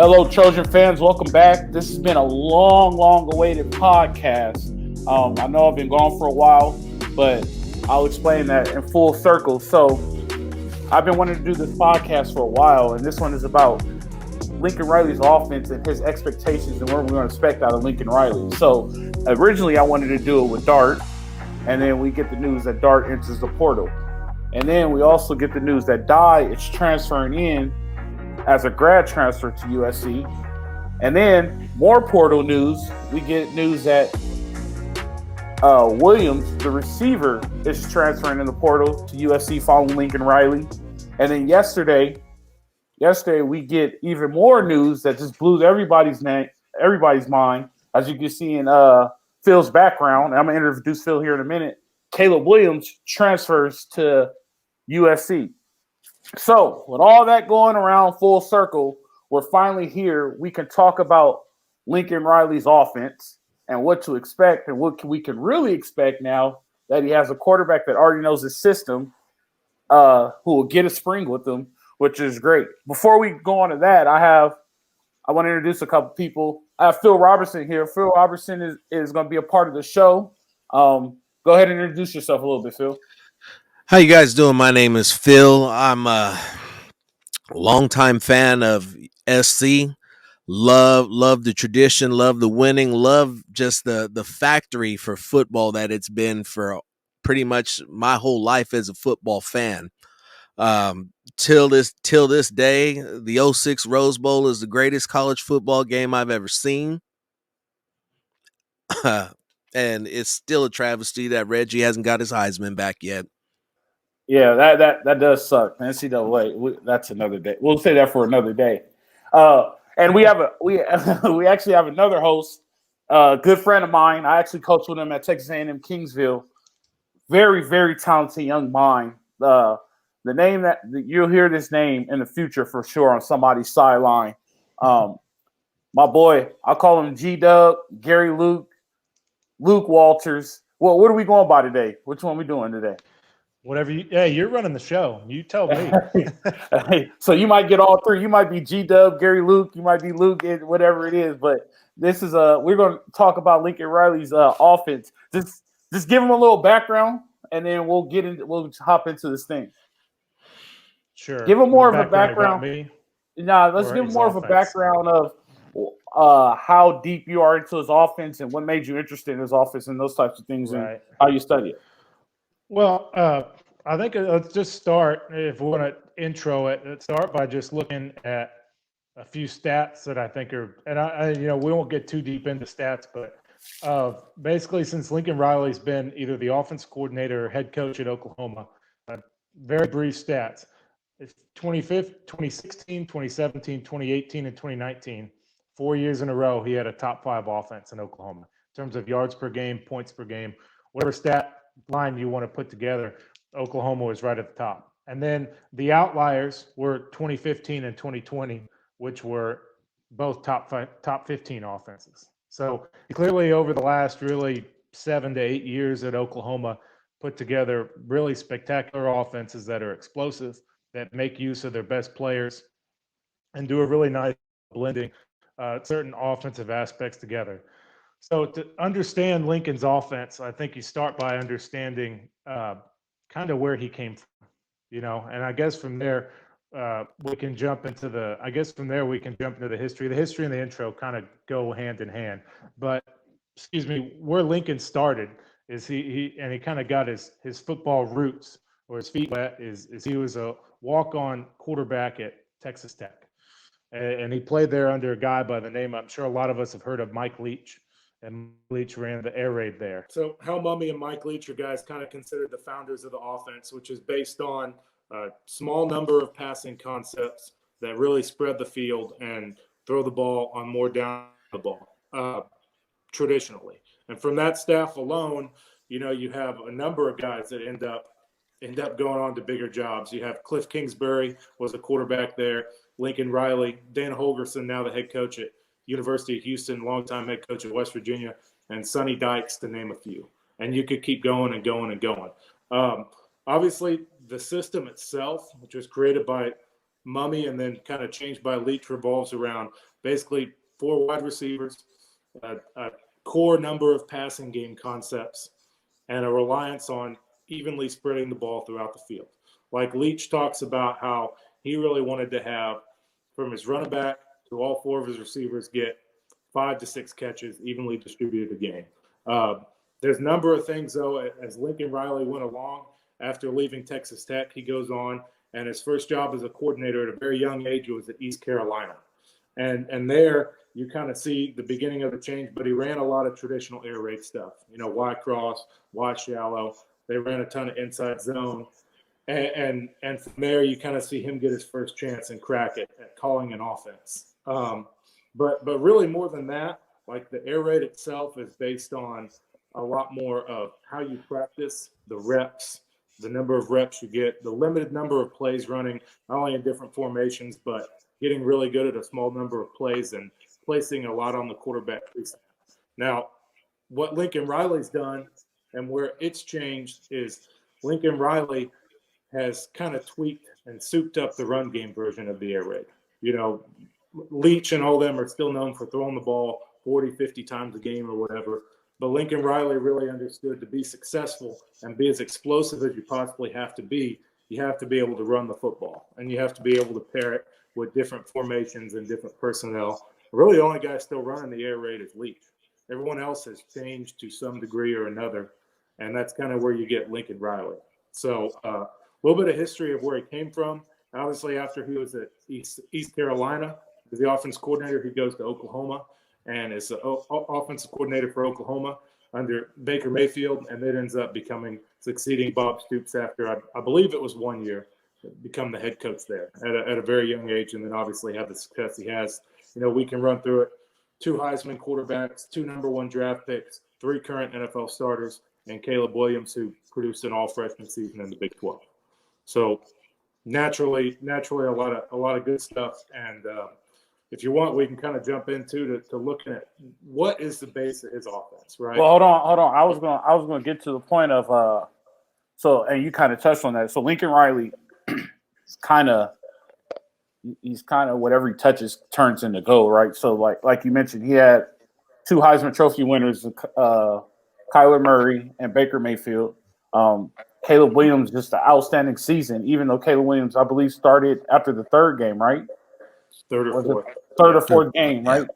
Hello, Trojan fans. Welcome back. This has been a long awaited podcast. I know I've been gone for a while, but I'll explain that in full circle. So, I've been wanting to do this podcast for a while, and this one is about Lincoln Riley's offense and his expectations and what we're going to expect out of Lincoln Riley. So, originally, I wanted to do it with Dart, and then we get the news that Dart enters the portal. And then we also get the news that Dye is transferring in as a grad transfer to USC. And then more portal news. We get news that Williams, the receiver, is transferring in the portal to USC following Lincoln Riley. And then yesterday we get even more news that just blew everybody's mind. As you can see in Phil's background, I'm going to introduce Phil here in a minute. Caleb Williams transfers to USC. So, with all that going around full circle, we're finally here. We can talk about Lincoln Riley's offense and what to expect and what we can really expect now that he has a quarterback that already knows his system, who will get a spring with him, which is great. Before we go on to that, I want to introduce a couple people. I have Phil Robertson here. Phil Robertson is going to be a part of the show. Go ahead and introduce yourself a little bit, Phil. How you guys doing? My name is Phil. I'm a longtime fan of SC. Love the tradition, love the winning, love just the factory for football that it's been for pretty much my whole life as a football fan. Till this day, the 06 Rose Bowl is the greatest college football game I've ever seen. And it's still a travesty that Reggie hasn't got his Heisman back yet. Yeah, that does suck. NCAA, that's another day. We'll say that for another day. And we actually have another host, good friend of mine. I actually coached with him at Texas A&M Kingsville. Very talented young mind. The name that you'll hear this name in the future for sure on somebody's sideline. My boy, I'll call him G-Dub, Gary Luke Walters. Well, what are we going by today? Which one are we doing today? Whatever you're running the show. You tell me. So you might get all three. You might be G-Dub, Gary Luke. You might be Luke, whatever it is. But this is we're going to talk about Lincoln Riley's offense. Just give him a little background, and then we'll hop into this thing. Sure. Give him more of a background. Let's give him more of a background of how deep you are into his offense and what made you interested in his offense and those types of things, right, and how you study it. Well, I think let's just start, if we want to intro it, let's start by just looking at a few stats that I think are, and I we won't get too deep into stats, but basically since Lincoln Riley's been either the offense coordinator or head coach at Oklahoma, very brief stats. It's 2016, 2017, 2018, and 2019. 4 years in a row, he had a top 5 offense in Oklahoma in terms of yards per game, points per game, whatever stat line you want to put together. Oklahoma was right at the top. And then the outliers were 2015 and 2020, which were both top 15 offenses. So clearly over the last really 7 to 8 years at Oklahoma, put together really spectacular offenses that are explosive, that make use of their best players, and do a really nice blending certain offensive aspects together. So to understand Lincoln's offense, I think you start by understanding kind of where he came from, and I guess from there we can jump into the history. The history and the intro kind of go hand in hand. But where Lincoln started is he kind of got his football roots, or his feet wet, is he was a walk-on quarterback at Texas Tech. And he played there under a guy by the name, I'm sure a lot of us have heard of, Mike Leach. And Leach ran the air raid there. So Hal Mumme and Mike Leach are guys kind of considered the founders of the offense, which is based on a small number of passing concepts that really spread the field and throw the ball on more down the ball traditionally. And from that staff alone, you have a number of guys that end up going on to bigger jobs. You have Cliff Kingsbury was a quarterback there, Lincoln Riley, Dana Holgerson, now the head coach at University of Houston, longtime head coach at West Virginia, and Sonny Dykes, to name a few. And you could keep going and going and going. Obviously, the system itself, which was created by Mummy and then kind of changed by Leach revolves around basically 4 wide receivers, a core number of passing game concepts, and a reliance on evenly spreading the ball throughout the field. Like Leach talks about how he really wanted to have, from his running back to all 4 of his receivers, get 5 to 6 catches evenly distributed a game. There's a number of things, though, as Lincoln Riley went along. After leaving Texas Tech, he goes on, and his first job as a coordinator at a very young age was at East Carolina. And there you kind of see the beginning of the change, but he ran a lot of traditional air raid stuff, Y cross, Y shallow. They ran a ton of inside zone. And from there, you kind of see him get his first chance and crack at calling an offense. But really more than that, like the air raid itself is based on a lot more of how you practice, the reps, the number of reps you get, the limited number of plays running, not only in different formations, but getting really good at a small number of plays and placing a lot on the quarterback. Now, what Lincoln Riley's done and where it's changed is Lincoln Riley has kind of tweaked and souped up the run game version of the air raid. Leach and all them are still known for throwing the ball 40, 50 times a game or whatever. But Lincoln Riley really understood to be successful and be as explosive as you possibly have to be, you have to be able to run the football. And you have to be able to pair it with different formations and different personnel. Really, the only guy still running the air raid is Leach. Everyone else has changed to some degree or another. And that's kind of where you get Lincoln Riley. So a little bit of history of where he came from. Obviously, after he was at East Carolina, as the offense coordinator, he goes to Oklahoma and is the offensive coordinator for Oklahoma under Baker Mayfield, and then ends up succeeding Bob Stoops after, I believe it was 1 year, become the head coach there at a very young age, and then obviously have the success he has. We can run through it. 2 Heisman quarterbacks, 2 number 1 draft picks, 3 current NFL starters, and Caleb Williams, who produced an all-freshman season in the Big 12. So naturally, a lot of good stuff. And if you want, we can kind of jump into to looking at what is the base of his offense, right? Well, hold on. I was gonna get to the point of and you kind of touched on that. So Lincoln Riley is kind of whatever he touches turns into gold, right? So like you mentioned, he had 2 Heisman Trophy winners, Kyler Murray and Baker Mayfield. Caleb Williams just an outstanding season, even though Caleb Williams, I believe, started after the 3rd game, right? Third or fourth game, right?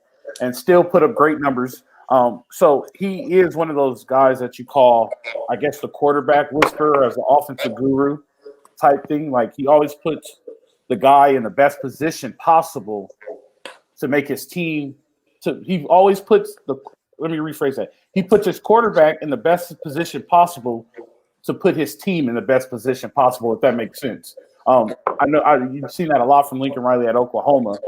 And still put up great numbers. So he is one of those guys that you call, I guess, the quarterback whisperer as an offensive guru type thing. Like he always puts the guy in the best position possible to make his team. He always puts let me rephrase that. He puts his quarterback in the best position possible to put his team in the best position possible, if that makes sense. I know you've seen that a lot from Lincoln Riley at Oklahoma.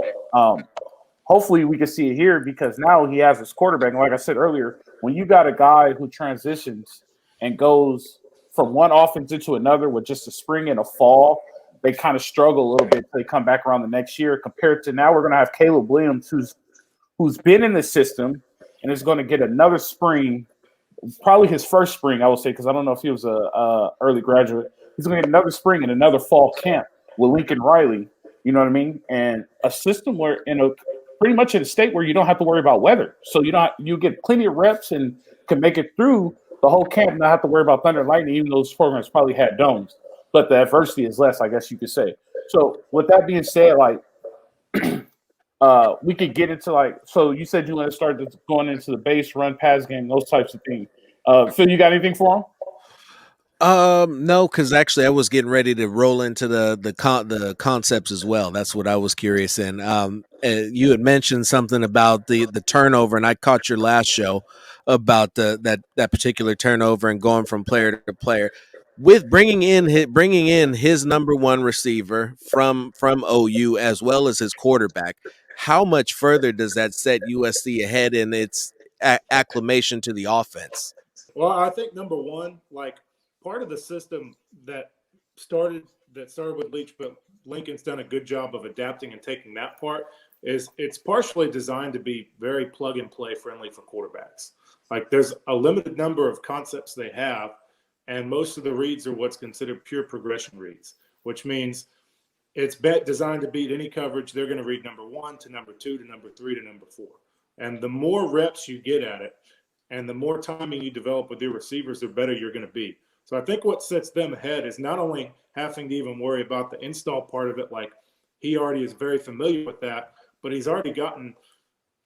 Hopefully we can see it here because now he has his quarterback. And like I said earlier, when you got a guy who transitions and goes from one offense into another with just a spring and a fall, they kind of struggle a little bit until they come back around the next year. Compared to now, we're going to have Caleb Williams, who's been in the system and is going to get another spring, probably his first spring, I would say, because I don't know if he was a early graduate. He's going to get another spring and another fall camp with Lincoln Riley. You know what I mean? And a system where pretty much in a state where you don't have to worry about weather. So you get plenty of reps and can make it through the whole camp, not have to worry about thunder and lightning, even though those programs probably had domes. But the adversity is less, I guess you could say. So with that being said, we could get into so you said you want to start going into the base, run, pass game, those types of things. Phil, you got anything for him? No, because actually I was getting ready to roll into the concepts as well. That's what I was curious in. You had mentioned something about the turnover, and I caught your last show about that particular turnover and going from player to player. With bringing in his number 1 receiver from OU as well as his quarterback, how much further does that set USC ahead in its acclimation to the offense? Well, I think number 1, part of the system that started with Leach, but Lincoln's done a good job of adapting and taking that part, is it's partially designed to be very plug and play friendly for quarterbacks. There's a limited number of concepts they have, and most of the reads are what's considered pure progression reads, which means it's designed to beat any coverage. They're going to read number 1 to number 2 to number 3 to number 4. And the more reps you get at it and the more timing you develop with your receivers, the better you're going to be. So I think what sets them ahead is not only having to even worry about the install part of it, like he already is very familiar with that, but he's already gotten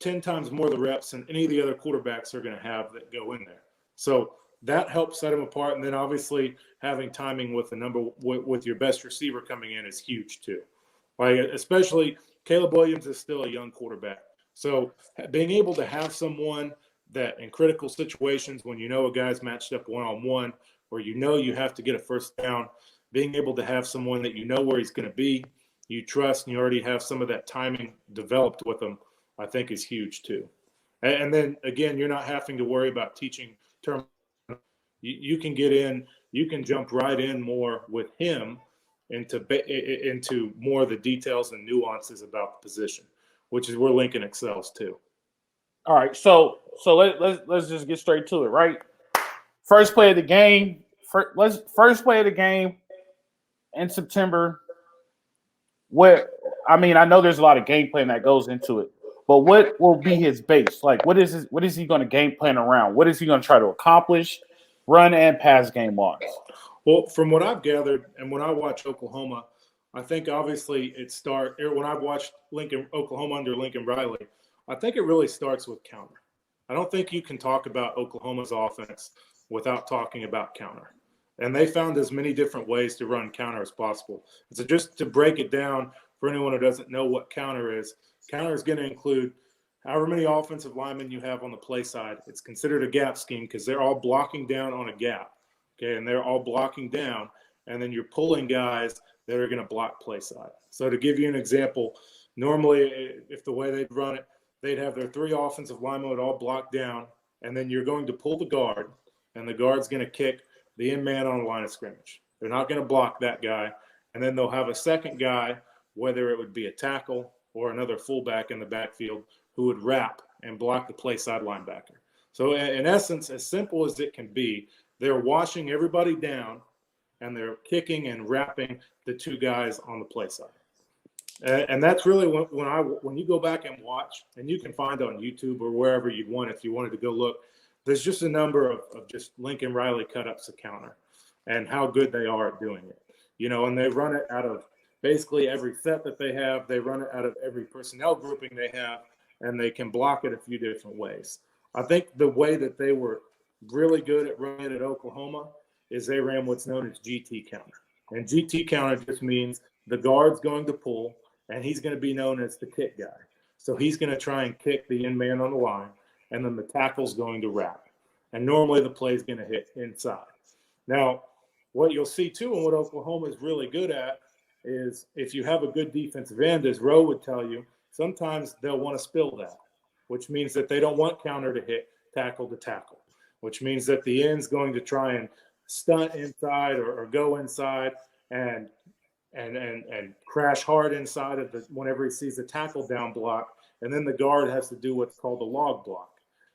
10 times more of the reps than any of the other quarterbacks are going to have that go in there. So that helps set him apart. And then obviously having timing with with your best receiver coming in is huge too. Like, especially Caleb Williams is still a young quarterback. So being able to have someone that in critical situations, when you know a guy's matched up one-on-one, or you know you have to get a first down, being able to have someone that you know where he's going to be, you trust, and you already have some of that timing developed with him, I think is huge too. And then again, you're not having to worry about teaching term. You can get in, you can jump right in more with him into more of the details and nuances about the position, which is where Lincoln excels too. All right, so let's just get straight to it, right? First play of the game. First play of the game in September. I know there's a lot of game plan that goes into it, but what will be his base? Like, what is he going to game plan around? What is he going to try to accomplish, run and pass game wise? Well, from what I've gathered and when I watch Oklahoma, I think obviously when I've watched Oklahoma under Lincoln Riley, I think it really starts with counter. I don't think you can talk about Oklahoma's offense without talking about counter. And they found as many different ways to run counter as possible. So just to break it down for anyone who doesn't know what counter is going to include however many offensive linemen you have on the play side. It's considered a gap scheme because they're all blocking down on a gap. Okay, and they're all blocking down, and then you're pulling guys that are going to block play side. So to give you an example, normally if the way they'd run it, they'd have their 3 offensive linemen would all block down, and then you're going to pull the guard, and the guard's going to kick the in man on the line of scrimmage. They're not going to block that guy, and then they'll have a second guy, whether it would be a tackle or another fullback in the backfield, who would wrap and block the play side linebacker. So in essence, as simple as it can be, they're washing everybody down, and they're kicking and wrapping the 2 guys on the play side. And that's really when you go back and watch, and you can find on YouTube or wherever you'd want if you wanted to go look, there's just a number of just Lincoln Riley cut-ups of counter and how good they are at doing it. And they run it out of basically every set that they have. They run it out of every personnel grouping they have, and they can block it a few different ways. I think the way that they were really good at running at Oklahoma is they ran what's known as GT counter. And GT counter just means the guard's going to pull, and he's going to be known as the kick guy. So he's going to try and kick the in man on the line, and then the tackle's going to wrap. And normally the play's going to hit inside. Now, what you'll see too, and what Oklahoma is really good at, is if you have a good defensive end, as Roe would tell you, sometimes they'll want to spill that, which means that they don't want counter to hit tackle to tackle, which means that the end's going to try and stunt inside or go inside and crash hard inside of whenever he sees the tackle down block. And then the guard has to do what's called a log block,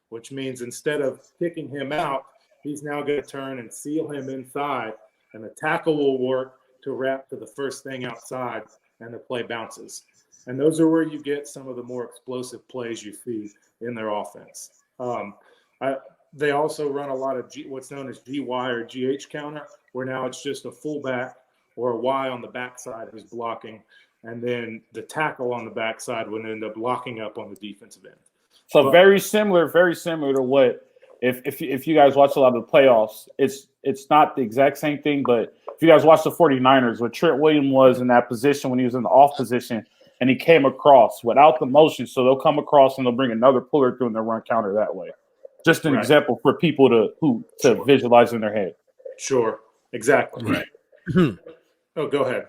which means instead of kicking him out, he's now going to turn and seal him inside, and the tackle will work to wrap to the first thing outside, and the play bounces. And those are where you get some of the more explosive plays you see in their offense. They also run a lot of what's known as GY or GH counter, where now it's just a fullback or a Y on the backside who's blocking, and then the tackle on the backside would end up locking up on the defensive end. So very similar to what if you guys watch a lot of the playoffs, it's not the exact same thing, but if you guys watch the 49ers, what Trent Williams was in that position when he was in the off position, and he came across without the motion, so they'll come across and they'll bring another puller through and they'll run counter that way. Just an example for people to visualize in their head. Sure, exactly. Right. Oh, go ahead.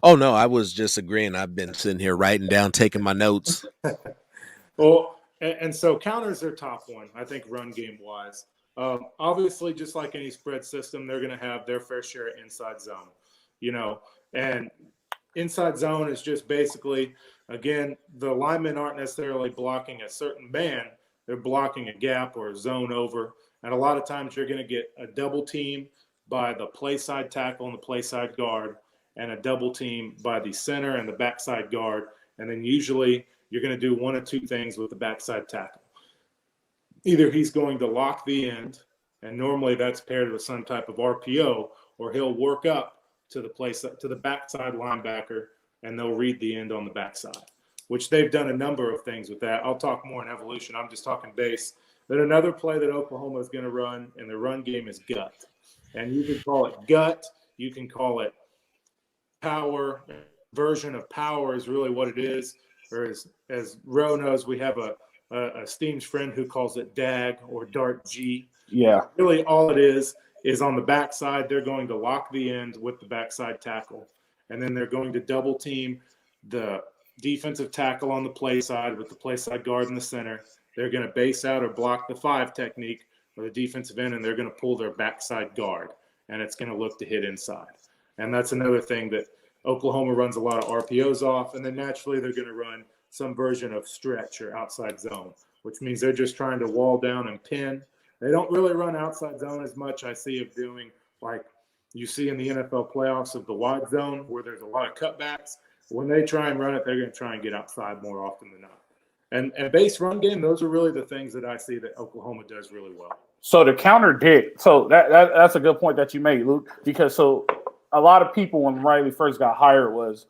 Oh, no, I was just agreeing. I've been sitting here writing down, taking my notes. Well, and so counters are top one, I think, run game wise. Obviously, just like any spread system, they're going to have their fair share of inside zone, and inside zone is just basically, again, the linemen aren't necessarily blocking a certain man. They're blocking a gap or a zone over. And a lot of times you're going to get a double team by the play side tackle and the play side guard. and a double team by the center and the backside guard. And then usually you're going to do one of two things with the backside tackle. Either he's going to lock the end, and normally that's paired with some type of RPO, or he'll work up to the backside linebacker, and they'll read the end on the backside, which they've done a number of things with that. I'll talk more in evolution. I'm just talking base. Then another play that Oklahoma is going to run in the run game is gut. And you can call it gut. You can call it power. Version of power is really what it is. Or as Roe knows, we have a esteemed friend who calls it DAG or Dart G. Yeah. Really all it is on the backside, they're going to lock the end with the backside tackle. And then they're going to double team the defensive tackle on the play side with the play side guard in the center. They're going to base out or block the 5 technique or the defensive end, and they're going to pull their backside guard, and it's going to look to hit inside. And that's another thing that Oklahoma runs a lot of RPOs off, and then naturally they're going to run some version of stretch or outside zone, which means they're just trying to wall down and pin. They don't really run outside zone as much I see of doing like you see in the NFL playoffs of the wide zone where there's a lot of cutbacks. When they try and run it, they're going to try and get outside more often than not. And base run game, those are really the things that I see that Oklahoma does really well. So to counter Dick, so that's a good point that you made, Luke, because so a lot of people when Riley first got hired was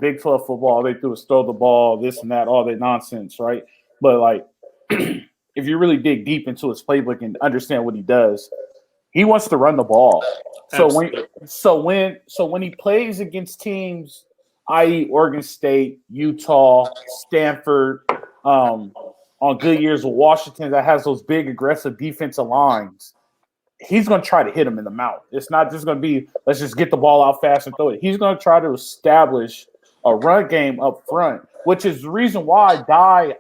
Big 12 football. All they do is throw the ball, this and that, all that nonsense, right? But like, if you really dig deep into his playbook and understand what he does, he wants to run the ball. So when he plays against teams, i.e., Oregon State, Utah, Stanford, on good years with Washington that has those big aggressive defensive lines, he's going to try to hit them in the mouth. It's not just going to be, let's just get the ball out fast and throw it. He's going to try to establish a run game up front, which is the reason why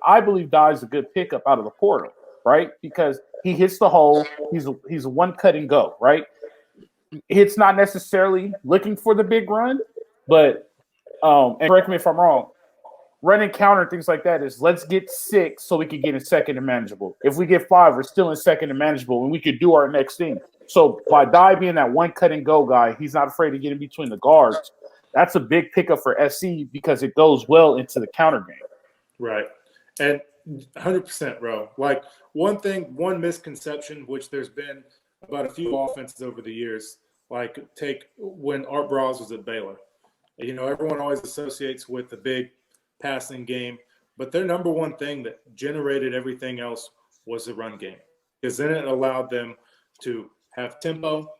I believe Dye is a good pickup out of the portal, right? Because he hits the hole. He's one cut and go, right? It's not necessarily looking for the big run, but and correct me if I'm wrong, run and counter and things like that is let's get 6 so we can get in second and manageable. If we get 5, we're still in second and manageable and we could do our next thing. So by Dye being that one cut and go guy, he's not afraid to get in between the guards. That's a big pickup for SC because it goes well into the counter game. Right. And 100%, Ro. Like one misconception, which there's been about a few offenses over the years, like take when Art Bras was at Baylor. You know, everyone always associates with the big passing game, but their number one thing that generated everything else was the run game, because then it allowed them to have tempo,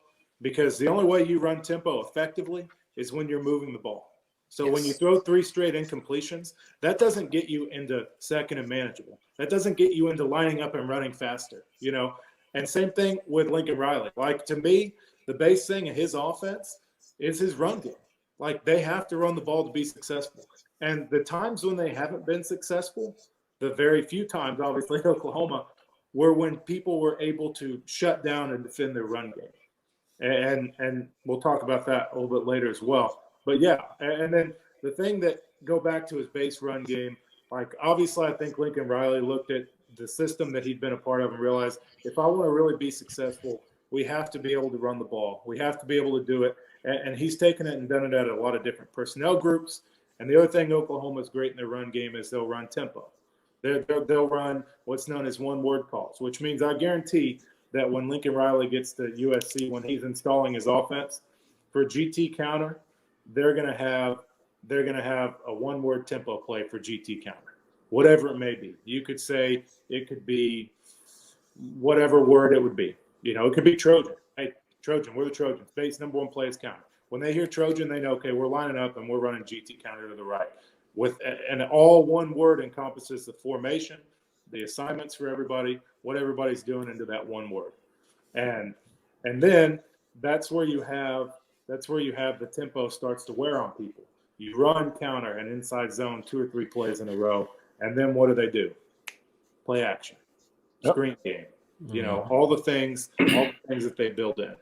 because the only way you run tempo effectively is when you're moving the ball. So when you throw 3 straight incompletions, that doesn't get you into second and manageable. That doesn't get you into lining up and running faster, you know? And same thing with Lincoln Riley. Like, to me, the base thing in his offense is his run game. Like, they have to run the ball to be successful. And the times when they haven't been successful, the very few times, obviously, in Oklahoma, were when people were able to shut down and defend their run game. And we'll talk about that a little bit later as well. But, yeah, and then the thing that go back to his base run game, like, obviously I think Lincoln Riley looked at the system that he'd been a part of and realized, if I want to really be successful, we have to be able to run the ball. We have to be able to do it. And he's taken it and done it at a lot of different personnel groups. And the other thing Oklahoma is great in their run game is they'll run tempo. They'll run what's known as one-word calls, which means I guarantee that when Lincoln Riley gets to USC, when he's installing his offense, for GT counter, they're going to have a one-word tempo play for GT counter, whatever it may be. You could say it could be whatever word it would be. You know, it could be Trojan. Hey, Trojan, we're the Trojans. Base number 1 play is counter. When they hear Trojan, they know, okay, we're lining up and we're running GT counter to the right. And all one word encompasses the formation, the assignments for everybody, what everybody's doing into that one word. And then that's where you have the tempo starts to wear on people. You run counter and inside zone 2 or 3 plays in a row, and then what do? Play action, screen game, you know, all the things that they build in.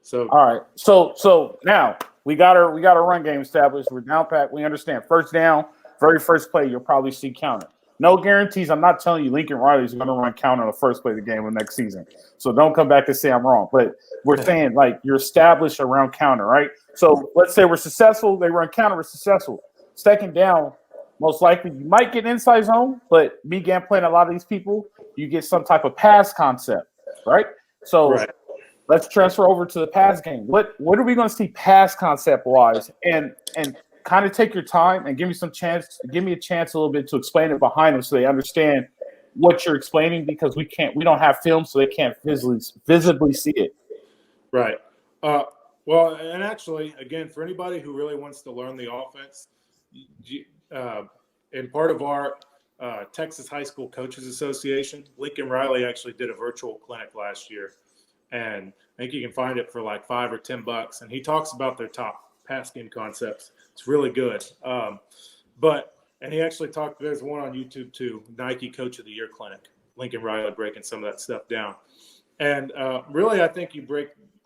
So all right, so now we got our run game established. We're down pat. We understand first down, very first play, you'll probably see counter. No guarantees. I'm not telling you Lincoln Riley is going to run counter in the first play of the game of next season. So don't come back and say I'm wrong. But we're saying, like, you're established around counter, right? So let's say we're successful. They run counter. We're successful. Second down, most likely you might get inside zone, but me game playing a lot of these people, you get some type of pass concept, right? So let's transfer over to the pass game. What are we going to see pass concept wise? And kind of take your time and give me a chance a little bit to explain it behind them so they understand what you're explaining, because we don't have film, so they can't visibly see it. Right. Well, and actually, again, for anybody who really wants to learn the offense, and part of our Texas High School Coaches Association, Lincoln Riley actually did a virtual clinic last year, and I think you can find it for like $5 or $10, and he talks about their top pass game concepts. It's really good. And he actually talked, there's one on YouTube too, Nike Coach of the Year Clinic, Lincoln Riley breaking some of that stuff down. And really, I think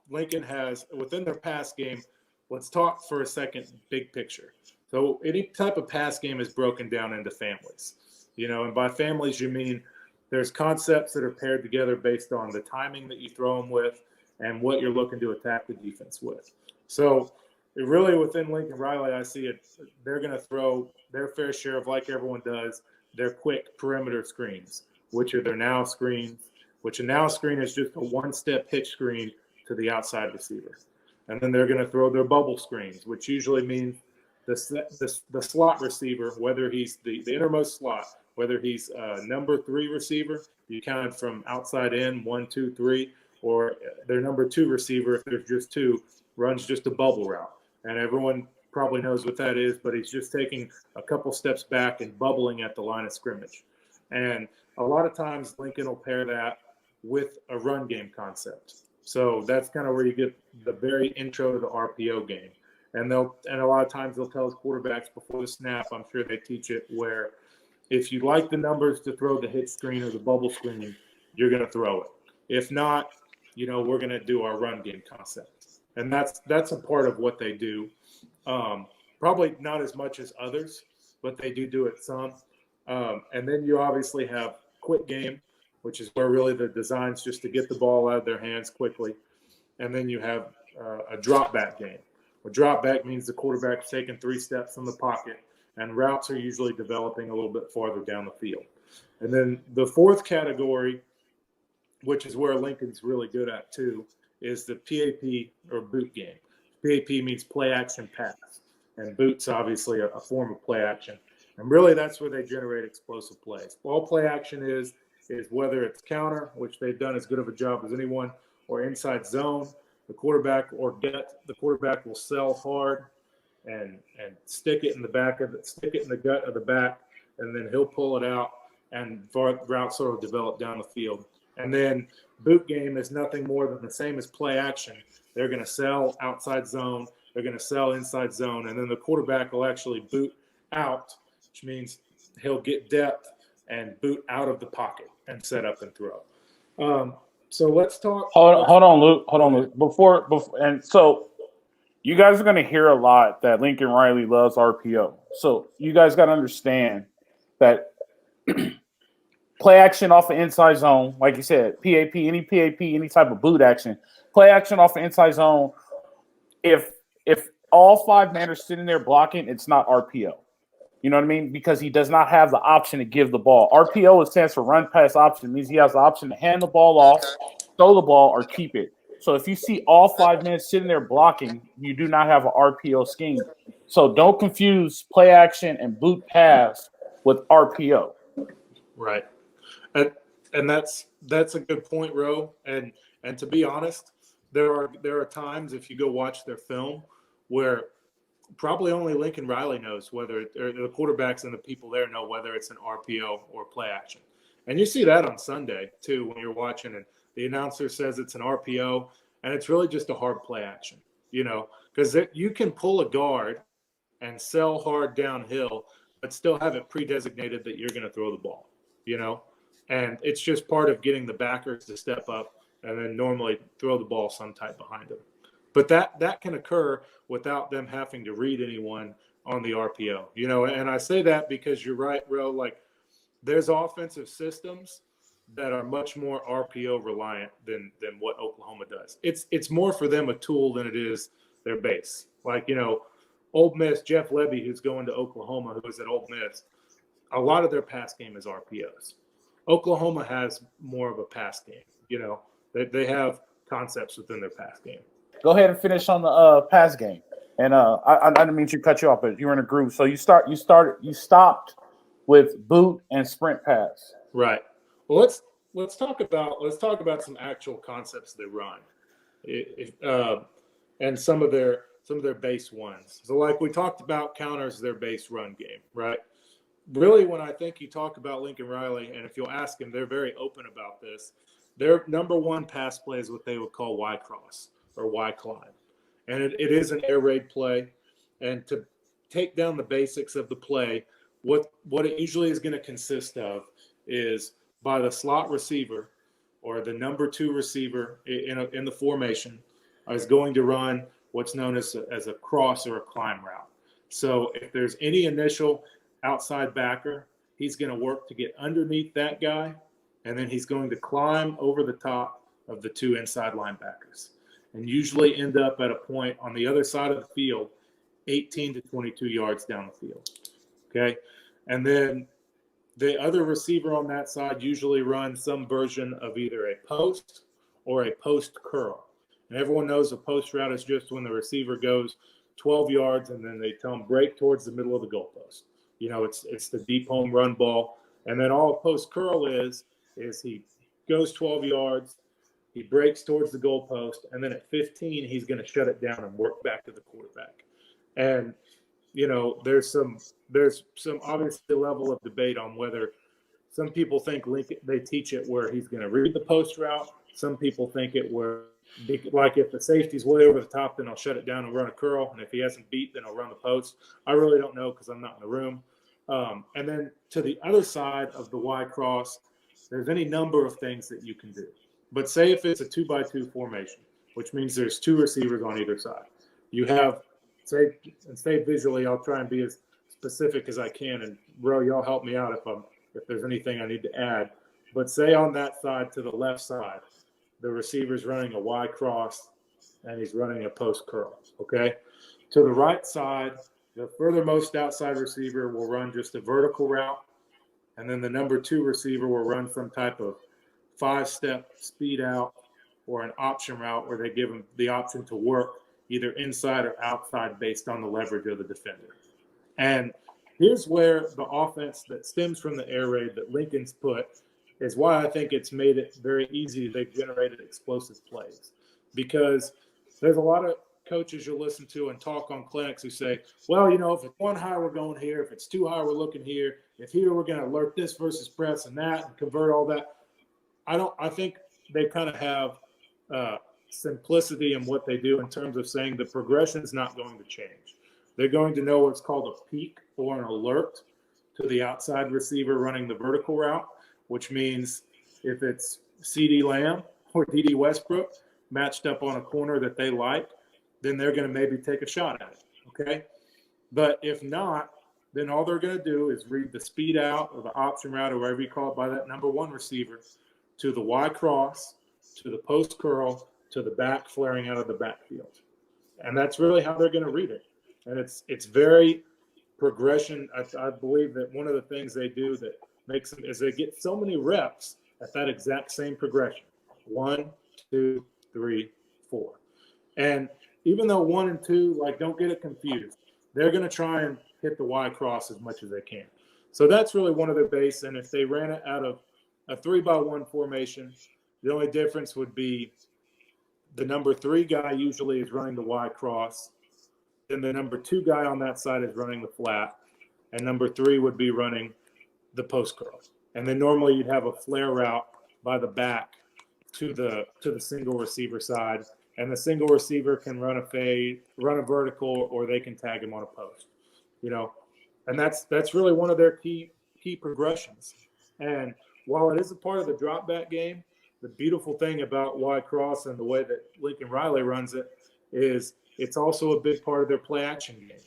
Lincoln has, within their pass game, let's talk for a second, big picture. So any type of pass game is broken down into families, and by families, you mean there's concepts that are paired together based on the timing that you throw them with and what you're looking to attack the defense with. So really within Lincoln Riley, I see it. They're going to throw their fair share of, like everyone does, their quick perimeter screens, which are their now screens, which a now screen is just a one-step pitch screen to the outside receiver. And then they're going to throw their bubble screens, which usually means the slot receiver, whether he's the innermost slot, whether he's number 3 receiver, you counted from outside in, 1, 2, 3, or their number 2 receiver, if there's just 2, runs just a bubble route. And everyone probably knows what that is, but he's just taking a couple steps back and bubbling at the line of scrimmage. And a lot of times Lincoln will pair that with a run game concept. So that's kind of where you get the very intro to the RPO game. And a lot of times they'll tell us quarterbacks before the snap, I'm sure they teach it, where if you like the numbers to throw the hit screen or the bubble screen, you're going to throw it. If not, we're going to do our run game concept. And that's a part of what they do. Probably not as much as others, but they do it some. And then you obviously have quick game, which is where really the design's just to get the ball out of their hands quickly. And then you have a drop back game. A drop back means the quarterback's taking 3 steps from the pocket, and routes are usually developing a little bit farther down the field. And then the fourth category, which is where Lincoln's really good at too, is the PAP or boot game. PAP means play action pass, and boot's obviously a form of play action. And really that's where they generate explosive plays. All play action is whether it's counter, which they've done as good of a job as anyone, or inside zone. The quarterback will sell hard and stick it in the gut of the back, and then he'll pull it out, and routes sort of develop down the field. And then boot game is nothing more than the same as play action. They're going to sell outside zone, they're going to sell inside zone, and then the quarterback will actually boot out, which means he'll get depth and boot out of the pocket and set up and throw. So let's talk. Hold on, Luke. Before, and so you guys are going to hear a lot that Lincoln Riley loves RPO. So you guys got to understand that play action off the inside zone, like you said, PAP, any type of boot action, play action off the inside zone. If all 5 men are sitting there blocking, it's not RPO. You know what I mean? Because he does not have the option to give the ball. RPO stands for run pass option. It means he has the option to hand the ball off, throw the ball, or keep it. So if you see all 5 men sitting there blocking, you do not have an RPO scheme. So don't confuse play action and boot pass with RPO. Right. And that's a good point, Ro. And to be honest, there are times, if you go watch their film, where probably only Lincoln Riley knows whether or the quarterbacks and the people there know whether it's an RPO or play action. And you see that on Sunday too, when you're watching and the announcer says it's an RPO and it's really just a hard play action, because you can pull a guard and sell hard downhill, but still have it pre-designated that you're going to throw the ball, and it's just part of getting the backers to step up and then normally throw the ball some type behind them. But that can occur without them having to read anyone on the RPO, and I say that because you're right, Ro. Like there's offensive systems that are much more RPO reliant than what Oklahoma does. It's more for them a tool than it is their base. Like, Ole Miss, Jeff Lebby, who's going to Oklahoma, who was at Ole Miss, a lot of their pass game is RPOs. Oklahoma has more of a pass game. They have concepts within their pass game. Go ahead and finish on the pass game. And I didn't mean to cut you off, but you were in a groove. So you stopped with boot and sprint pass. Right. Well, let's talk about some actual concepts they run, and some of their base ones. So, like we talked about, counters their base run game, right? Really, when I think you talk about Lincoln Riley, and if you'll ask him, they're very open about this. Their number one pass play is what they would call Y cross or Y climb, and it is an air raid play. And to take down the basics of the play, what it usually is going to consist of is by the slot receiver or the number 2 receiver in the formation is going to run what's known as a cross or a climb route. So if there's any initial outside backer, he's going to work to get underneath that guy, and then he's going to climb over the top of the 2 inside linebackers and usually end up at a point on the other side of the field, 18 to 22 yards down the field. Okay. And then the other receiver on that side usually runs some version of either a post or a post curl. And everyone knows a post route is just when the receiver goes 12 yards and then they tell him break towards the middle of the goalpost. It's the deep home run ball. And then all a post curl is he goes 12 yards, he breaks towards the goalpost, and then at 15, he's going to shut it down and work back to the quarterback. And, there's some obviously level of debate on whether some people think they teach it where he's going to read the post route. Some people think it where, like, if the safety's way over the top, then I'll shut it down and run a curl. And if he hasn't beat, then I'll run the post. I really don't know because I'm not in the room. And then to the other side of the Y cross, there's any number of things that you can do. But say if it's a 2-by-2 formation, which means there's 2 receivers on either side. You have, say visually, I'll try and be as specific as I can. And, bro, y'all help me out if there's anything I need to add. But say on that side to the left side, the receiver's running a Y cross and he's running a post curl, okay? To the right side, the furthermost outside receiver will run just a vertical route, and then the number 2 receiver will run some type of 5-step speed out or an option route where they give him the option to work either inside or outside based on the leverage of the defender. And here's where the offense that stems from the air raid that Lincoln's put is why I think it's made it very easy. They've generated explosive plays because there's a lot of coaches you'll listen to and talk on clinics who say, well, if it's 1 high, we're going here. If it's 2 high, we're looking here. If here, we're going to alert this versus press and that and convert all that. I think they kind of have simplicity in what they do in terms of saying the progression is not going to change. They're going to know what's called a peak or an alert to the outside receiver running the vertical route, which means if it's CeeDee Lamb or D.D. Westbrook matched up on a corner that they like, then they're going to maybe take a shot at it, okay? But if not, then all they're going to do is read the speed out or the option route or whatever you call it by that number 1 receiver to the Y cross, to the post curl, to the back flaring out of the backfield. And that's really how they're going to read it. And it's very progression. I believe that one of the things they do that makes them is they get so many reps at that exact same progression. 1, 2, 3, 4. And even though 1 and 2, don't get it confused, they're going to try and hit the Y cross as much as they can. So that's really one of their base. And if they ran it out of a 3-by-1 formation, the only difference would be the number 3 guy usually is running the Y cross. Then the number 2 guy on that side is running the flat. And number 3 would be running the post curl. And then normally you'd have a flare route by the back to the single receiver side. And the single receiver can run a fade, run a vertical, or they can tag him on a post. And that's really one of their key progressions. And while it is a part of the drop back game, the beautiful thing about Y cross and the way that Lincoln Riley runs it is it's also a big part of their play action game.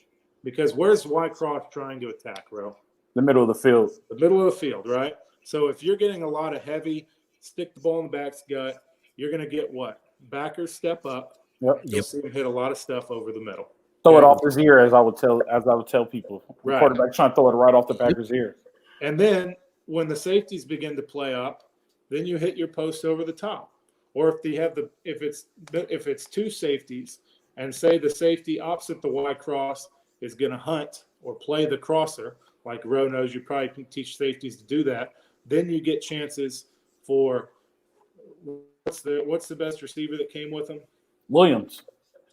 Because where's Y cross trying to attack, Ro? The middle of the field. The middle of the field, right? So if you're getting a lot of heavy, stick the ball in the back's gut, you're going to get what? Backers step up. Yep. You'll see him hit a lot of stuff over the middle. Throw it Okay? off his ear, as I would tell people. The Right. quarterback trying to throw it right off the backer's ear. And then when the safeties begin to play up, then you hit your post over the top. Or if it's two safeties, and say the safety opposite the Y cross is going to hunt or play the crosser, like Rowe knows you probably can teach safeties to do that, then you get chances for what's the best receiver that came with him? Williams.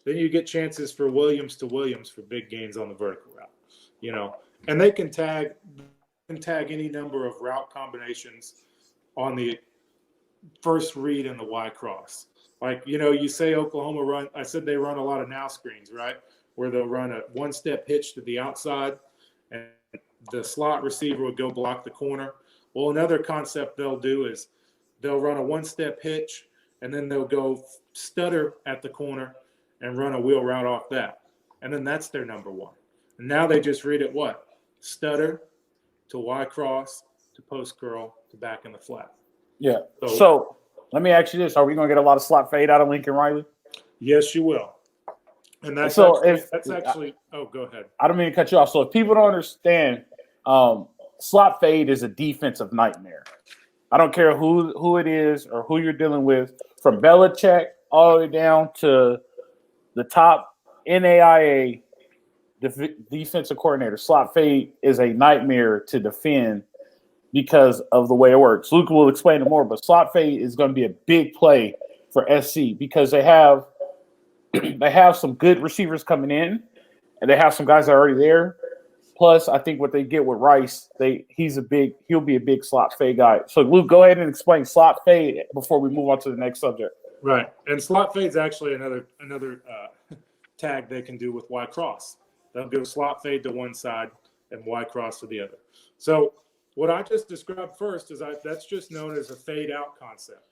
Then you get chances for Williams to Williams for big gains on the vertical route, and they can tag any number of route combinations on the first read in the Y cross. Like, you say Oklahoma run, I said they run a lot of now screens, right? Where they'll run a one-step hitch to the outside and the slot receiver would go block the corner. Well, another concept they'll do is they'll run a one-step hitch and then they'll go stutter at the corner and run a wheel route off that. And then that's their number one. And now they just read it what? Stutter to Y cross to post curl to back in the flat. Yeah. So let me ask you this. Are we going to get a lot of slot fade out of Lincoln Riley? Yes, you will. And that's so actually oh, go ahead. I don't mean to cut you off. So if people don't understand, slot fade is a defensive nightmare. I don't care who it is or who you're dealing with, from Belichick all the way down to the top NAIA defensive coordinator. Slot fade is a nightmare to defend because of the way it works. Luke will explain it more, but slot fade is going to be a big play for SC because they have some good receivers coming in, and they have some guys that are already there. Plus, I think what they get with Rice, he'll be a big slot fade guy. So, Luke, go ahead and explain slot fade before we move on to the next subject. Right, and slot fade is actually another tag they can do with Y cross. They'll go slot fade to one side and Y cross to the other. So what I just described first is that's just known as a fade out concept,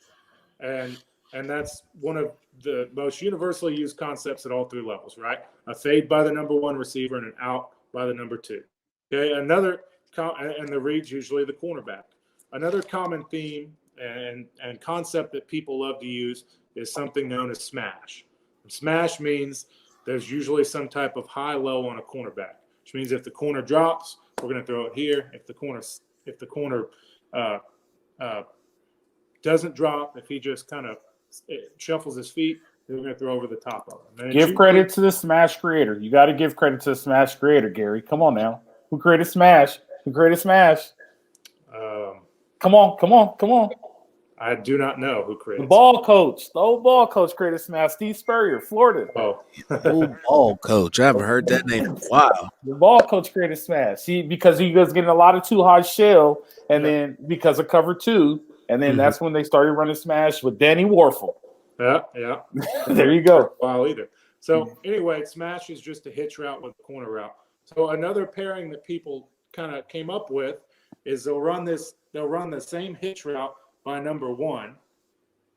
and that's one of the most universally used concepts at all three levels. Right, a fade by the number one receiver and an out by the number two. Okay, and the read's usually the cornerback. Another common theme and concept that people love to use is something known as smash. And smash means there's usually some type of high-low on a cornerback, which means if the corner drops, we're going to throw it here. If the corner doesn't drop, if he just kind of shuffles his feet, then we're going to throw over the top of him. Give credit to the smash creator. You got to give credit to the smash creator, Gary. Come on now. Who created smash? Come on. I do not know who created the ball coach. The old ball coach created smash. Steve Spurrier, Florida. Oh, Old ball coach. I haven't heard that name in a while. The ball coach created smash. Because he was getting a lot of too high shell, and then because of cover two, and then that's when they started running smash with Danny Warfel. Yeah. There you go. Wow, either. So anyway, smash is just a hitch route with a corner route. So another pairing that people kind of came up with is they'll run the same hitch route by number one,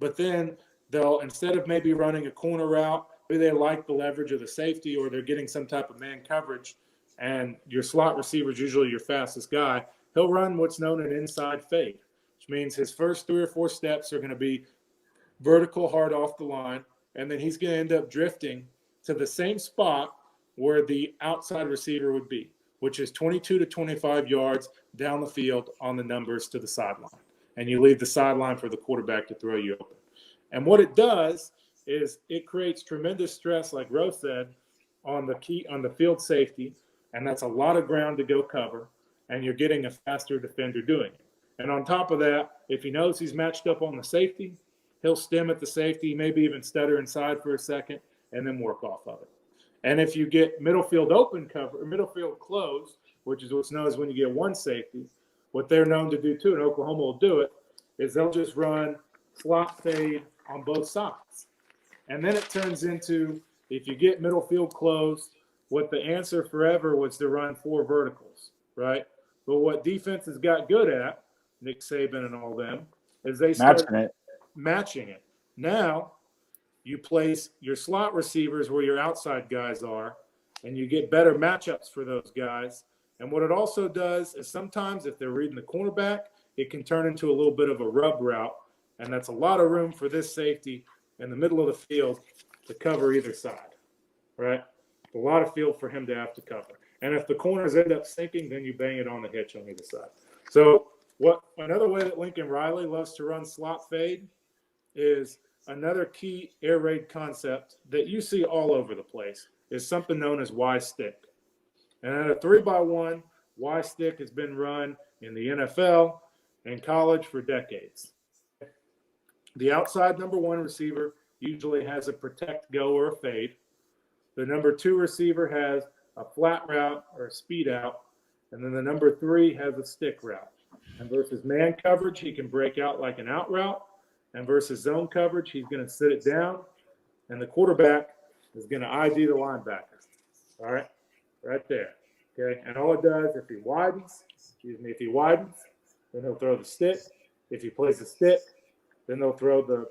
but then they'll, instead of maybe running a corner route, maybe they like the leverage of the safety or they're getting some type of man coverage, and your slot receiver is usually your fastest guy, he'll run what's known an inside fade, which means his first 3 or 4 steps are going to be vertical hard off the line, and then he's going to end up drifting to the same spot where the outside receiver would be, which is 22 to 25 yards down the field on the numbers to the sideline. And you leave the sideline for the quarterback to throw you open. And what it does is it creates tremendous stress, like Rowe said, on the field safety, and that's a lot of ground to go cover, and you're getting a faster defender doing it. And on top of that, if he knows he's matched up on the safety, he'll stem at the safety, maybe even stutter inside for a second, and then work off of it. And if you get middle field open cover, or middle field closed, which is what's known as when you get one safety, what they're known to do too, and Oklahoma will do it, is they'll just run slot fade on both sides. And then it turns into, if you get middle field closed, what the answer forever was to run 4 verticals, right? But what defenses got good at, Nick Saban and all them, is they started matching it. Now you place your slot receivers where your outside guys are, and you get better matchups for those guys. And what it also does is sometimes if they're reading the cornerback, it can turn into a little bit of a rub route. And that's a lot of room for this safety in the middle of the field to cover either side, right? A lot of field for him to have to cover. And if the corners end up sinking, then you bang it on the hitch on either side. So another way that Lincoln Riley loves to run slot fade is another key air raid concept that you see all over the place is something known as Y stick. And at a 3x1, Y stick has been run in the NFL and college for decades. The outside number 1 receiver usually has a protect go or a fade. The number 2 receiver has a flat route or a speed out. And then the number 3 has a stick route. And versus man coverage, he can break out like an out route. And versus zone coverage, he's going to sit it down. And the quarterback is going to ID the linebacker. All right? Right there. Okay? And all it does, if he widens, then he'll throw the stick. If he plays the stick, then they'll throw the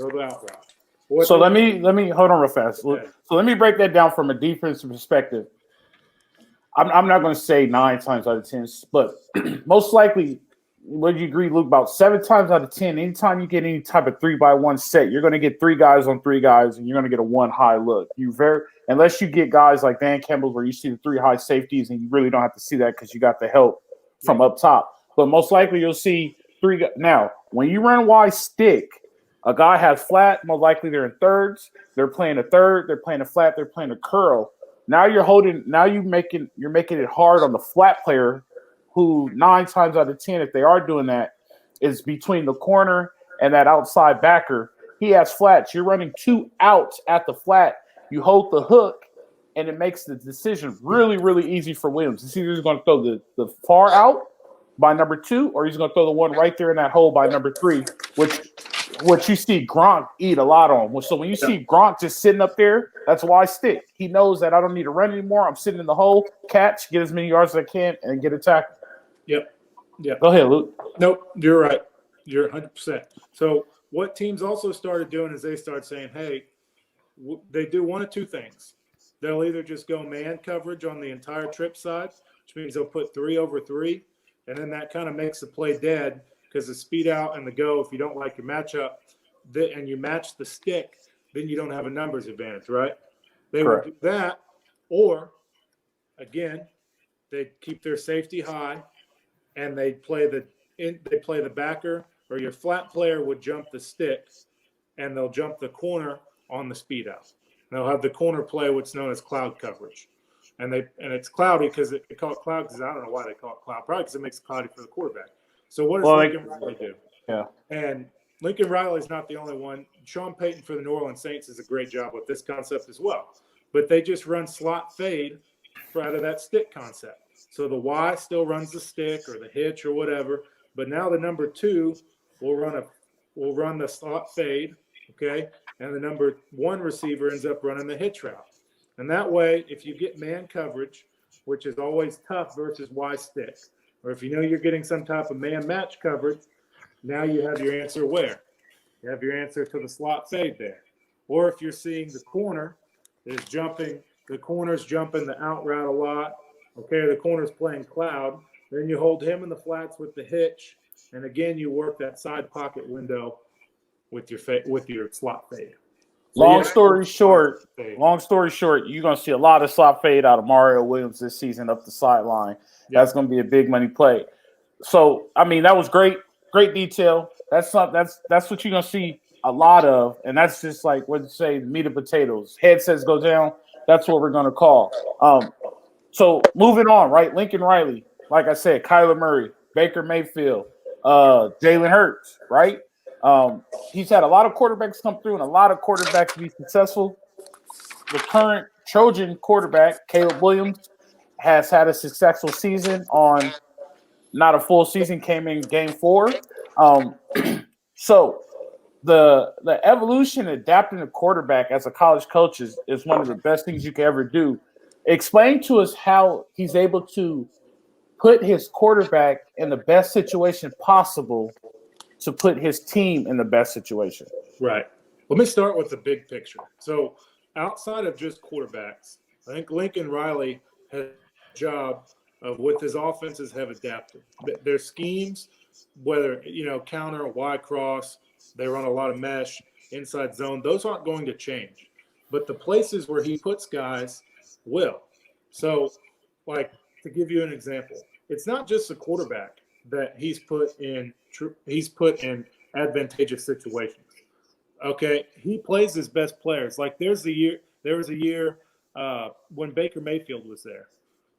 out route. So let me hold on real fast. Okay. So let me break that down from a defensive perspective. I'm not going to say 9 times out of 10, but most likely, would you agree, Luke? About 7 times out of 10, anytime you get any type of 3x1 set, you're going to get 3 guys on 3 guys, and you're going to get a 1 high look. Unless you get guys like Dan Campbell, where you see the 3 high safeties, and you really don't have to see that because you got the help from up top. But most likely, you'll see 3 guys. Now, when you run Y stick, a guy has flat. Most likely, they're in thirds. They're playing a third. They're playing a flat. They're playing a curl. Now you're making it hard on the flat player, who 9 times out of 10, if they are doing that, is between the corner and that outside backer. He has flats. You're running 2 outs at the flat. You hold the hook, and it makes the decision really, really easy for Williams. It's either he's going to throw the far out by number 2, or he's going to throw the one right there in that hole by number 3, which you see Gronk eat a lot on. So when you see Gronk just sitting up there, that's why I stick. He knows that I don't need to run anymore. I'm sitting in the hole, catch, get as many yards as I can, and get a tackle. Yep. Go ahead, Luke. Nope, you're right. You're 100%. So what teams also started doing is they start saying, hey, they do one of 2 things. They'll either just go man coverage on the entire trip side, which means they'll put 3 over 3, and then that kind of makes the play dead because the speed out and the go, if you don't like your matchup and you match the stick, then you don't have a numbers advantage, right? They will do that, or, again, they keep their safety high, and they play the backer, or your flat player would jump the stick, and they'll jump the corner on the speed out. They'll have the corner play what's known as cloud coverage. And it's cloudy because they call it cloud because I don't know why they call it cloud. Probably because it makes it cloudy for the quarterback. So what does Lincoln Riley do? Yeah. And Lincoln Riley's not the only one. Sean Payton for the New Orleans Saints does a great job with this concept as well. But they just run slot fade out of that stick concept. So the Y still runs the stick or the hitch or whatever. But now the number 2 will run the slot fade, okay? And the number 1 receiver ends up running the hitch route. And that way, if you get man coverage, which is always tough versus Y stick, or if you know you're getting some type of man match coverage, now you have your answer where? You have your answer to the slot fade there. Or if you're seeing the corner is jumping, the corner's jumping the out route a lot, okay, the corner's playing cloud, then you hold him in the flats with the hitch, and again, you work that side pocket window with your slot fade. Long story short, you're going to see a lot of slot fade out of Mario Williams this season up the sideline. Yeah. That's going to be a big money play. So, I mean, that was great detail. That's what you're going to see a lot of, and that's just like what you say, meat and potatoes. Headsets go down. That's what we're going to call. So moving on, right? Lincoln Riley, like I said, Kyler Murray, Baker Mayfield, Jalen Hurts, right? He's had a lot of quarterbacks come through and a lot of quarterbacks be successful. The current Trojan quarterback, Caleb Williams, has had a successful season on not a full season, came in game 4. So the evolution, adapting a quarterback as a college coach is one of the best things you can ever do. Explain to us how he's able to put his quarterback in the best situation possible to put his team in the best situation. Right. Let me start with the big picture. So outside of just quarterbacks, I think Lincoln Riley has a job of what his offenses have adapted. Their schemes, whether, counter, Y cross, they run a lot of mesh, inside zone, those aren't going to change. But the places where he puts guys will. So, like, to give you an example, it's not just the quarterback that he's put in advantageous situations. Okay, he plays his best players. Like there was a year when Baker Mayfield was there.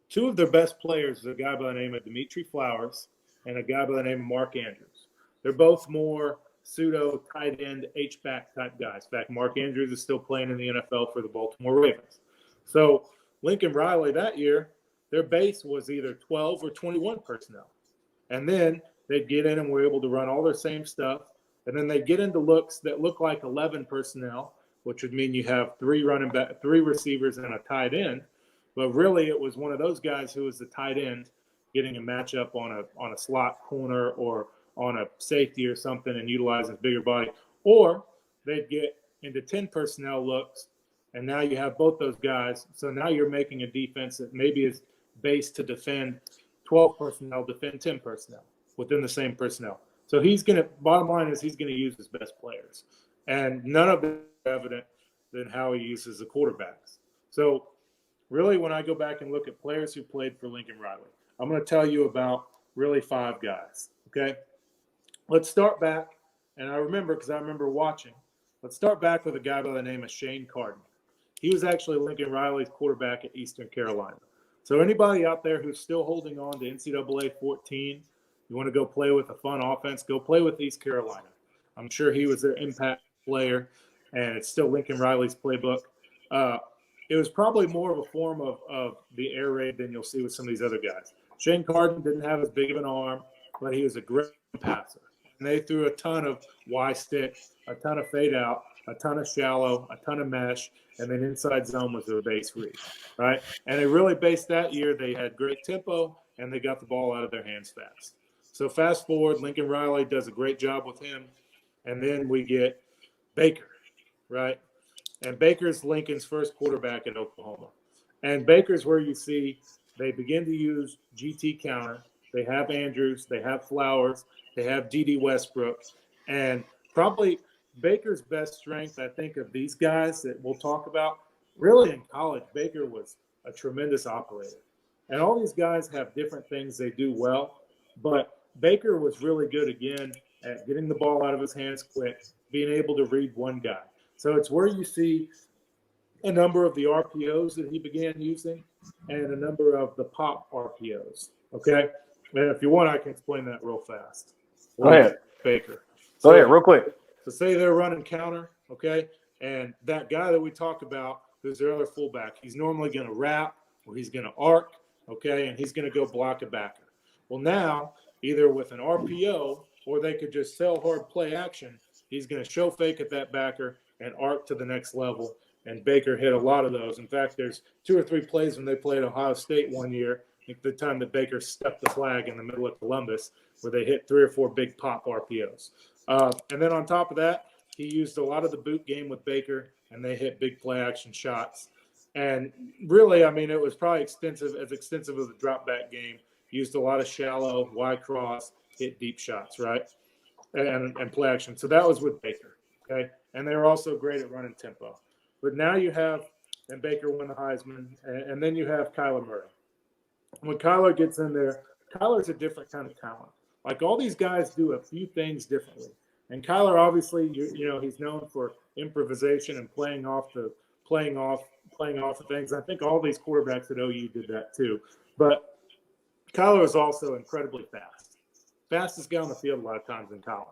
Two of their best players is a guy by the name of Dimitri Flowers and a guy by the name of Mark Andrews. They're both more pseudo tight end H-back type guys. In fact, Mark Andrews is still playing in the NFL for the Baltimore Ravens. So Lincoln Riley that year, their base was either 12 or 21 personnel. And then they'd get in and were able to run all their same stuff. And then they get into looks that look like 11 personnel, which would mean you have three receivers and a tight end. But really, it was one of those guys who was the tight end getting a matchup on a slot corner or on a safety or something and utilize his bigger body. Or they'd get into 10 personnel looks, and now you have both those guys. So now you're making a defense that maybe is based to defend 12 personnel, defend 10 personnel within the same personnel. So bottom line is he's going to use his best players. And none of them are evident than how he uses the quarterbacks. So really, when I go back and look at players who played for Lincoln Riley, I'm going to tell you about really 5 guys, okay? Let's start back, and I remember because I remember watching. Let's start back with a guy by the name of Shane Carden. He was actually Lincoln Riley's quarterback at Eastern Carolina. So anybody out there who's still holding on to NCAA 14, you want to go play with a fun offense, go play with East Carolina. I'm sure he was their impact player, and it's still Lincoln Riley's playbook. It was probably more of a form of the air raid than you'll see with some of these other guys. Shane Carden didn't have as big of an arm, but he was a great passer. And they threw a ton of Y stick, a ton of fade out, a ton of shallow, a ton of mesh, and then inside zone was their base read, right? And they really based that year. They had great tempo, and they got the ball out of their hands fast. So fast forward, Lincoln Riley does a great job with him, and then we get Baker, right? And Baker's Lincoln's first quarterback at Oklahoma. And Baker's where you see they begin to use GT counter. They have Andrews, they have Flowers, they have D.D. Westbrook. And probably Baker's best strength, I think, of these guys that we'll talk about, really in college, Baker was a tremendous operator. And all these guys have different things they do well, but Baker was really good, again, at getting the ball out of his hands quick, being able to read one guy. So it's where you see a number of the RPOs that he began using and a number of the pop RPOs, okay? And if you want, I can explain that real fast. Go ahead. Baker. Go ahead, real quick. So say they're running counter, okay? And that guy that we talked about, who's their other fullback, he's normally going to wrap or he's going to arc, okay? And he's going to go block a backer. Well, now, either with an RPO or they could just sell hard play action, he's going to show fake at that backer and arc to the next level. And Baker hit a lot of those. In fact, there's 2 or 3 plays when they played Ohio State one year, I think the time that Baker stepped the flag in the middle of Columbus, where they hit 3 or 4 big pop RPOs. And then on top of that, he used a lot of the boot game with Baker, and they hit big play action shots. And really, I mean, it was probably extensive as the drop back game. Used a lot of shallow, Y cross, hit deep shots, right? And play action. So that was with Baker, okay? And they were also great at running tempo. But now you have, and Baker won the Heisman, and then you have Kyler Murray. When Kyler gets in there, Kyler's a different kind of talent. Like all these guys do a few things differently. And Kyler, obviously, he's known for improvisation and playing off of things. I think all these quarterbacks at OU did that too. But Kyler is also incredibly fast. Fastest guy on the field a lot of times in college.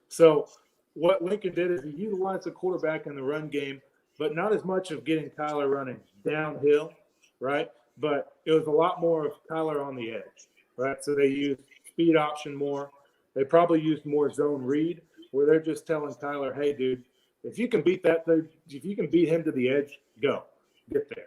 So what Lincoln did is he utilized the quarterback in the run game, but not as much of getting Kyler running downhill, right? But it was a lot more of Kyler on the edge, right? So they used speed option more. They probably used more zone read, where they're just telling Kyler, hey, dude, if you can beat if you can beat him to the edge, go. Get there,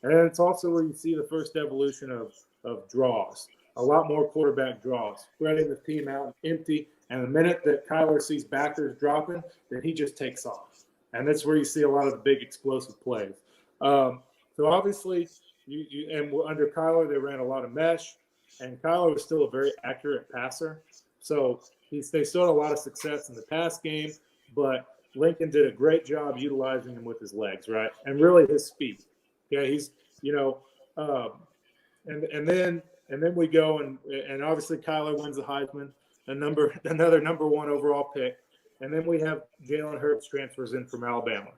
And it's also where you see the first evolution of draws. A lot more quarterback draws, spreading the team out empty. And the minute that Kyler sees backers dropping, then he just takes off. And that's where you see a lot of the big explosive plays. So obviously and under Kyler, they ran a lot of mesh, and Kyler was still a very accurate passer. So they still had a lot of success in the pass game, but Lincoln did a great job utilizing him with his legs, right? And really his speed. Yeah, he's, and then we go and obviously Kyler wins the Heisman, another number one overall pick. And then we have Jalen Hurts transfers in from Alabama.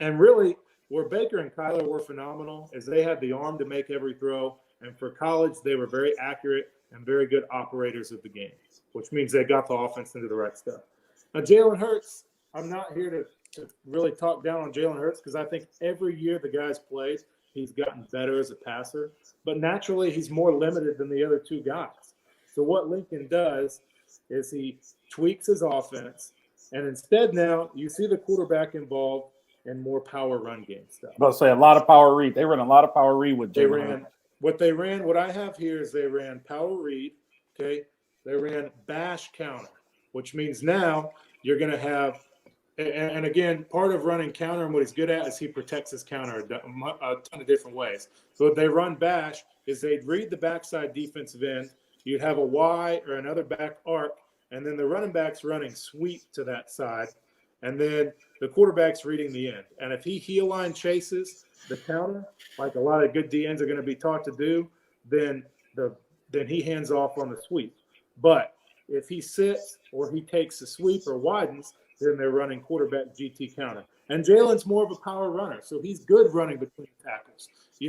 And really, where Baker and Kyler were phenomenal is they had the arm to make every throw. And for college, they were very accurate and very good operators of the game, which means they got the offense into the right stuff. Now, Jalen Hurts, I'm not here to really talk down on Jalen Hurts because I think every year the guy's played, he's gotten better as a passer. But naturally, he's more limited than the other two guys. So what Lincoln does is he tweaks his offense. And instead now you see the quarterback involved in more power run game stuff. I was about to say a lot of power read. They ran a lot of power read with Jalen. What I have here is they ran power read, okay? They ran bash counter, which means now you're going to have and again, part of running counter and what he's good at is he protects his counter a ton of different ways. So if they run bash is they'd read the backside defensive end. You'd have a Y or another back arc, and then the running back's running sweep to that side, and then the quarterback's reading the end. And if he heel line chases the counter, like a lot of good DNs are going to be taught to do, then he hands off on the sweep. But if he sits or he takes the sweep or widens, then they're running quarterback GT counter. And Jalen's more of a power runner, so he's good running between tackles. He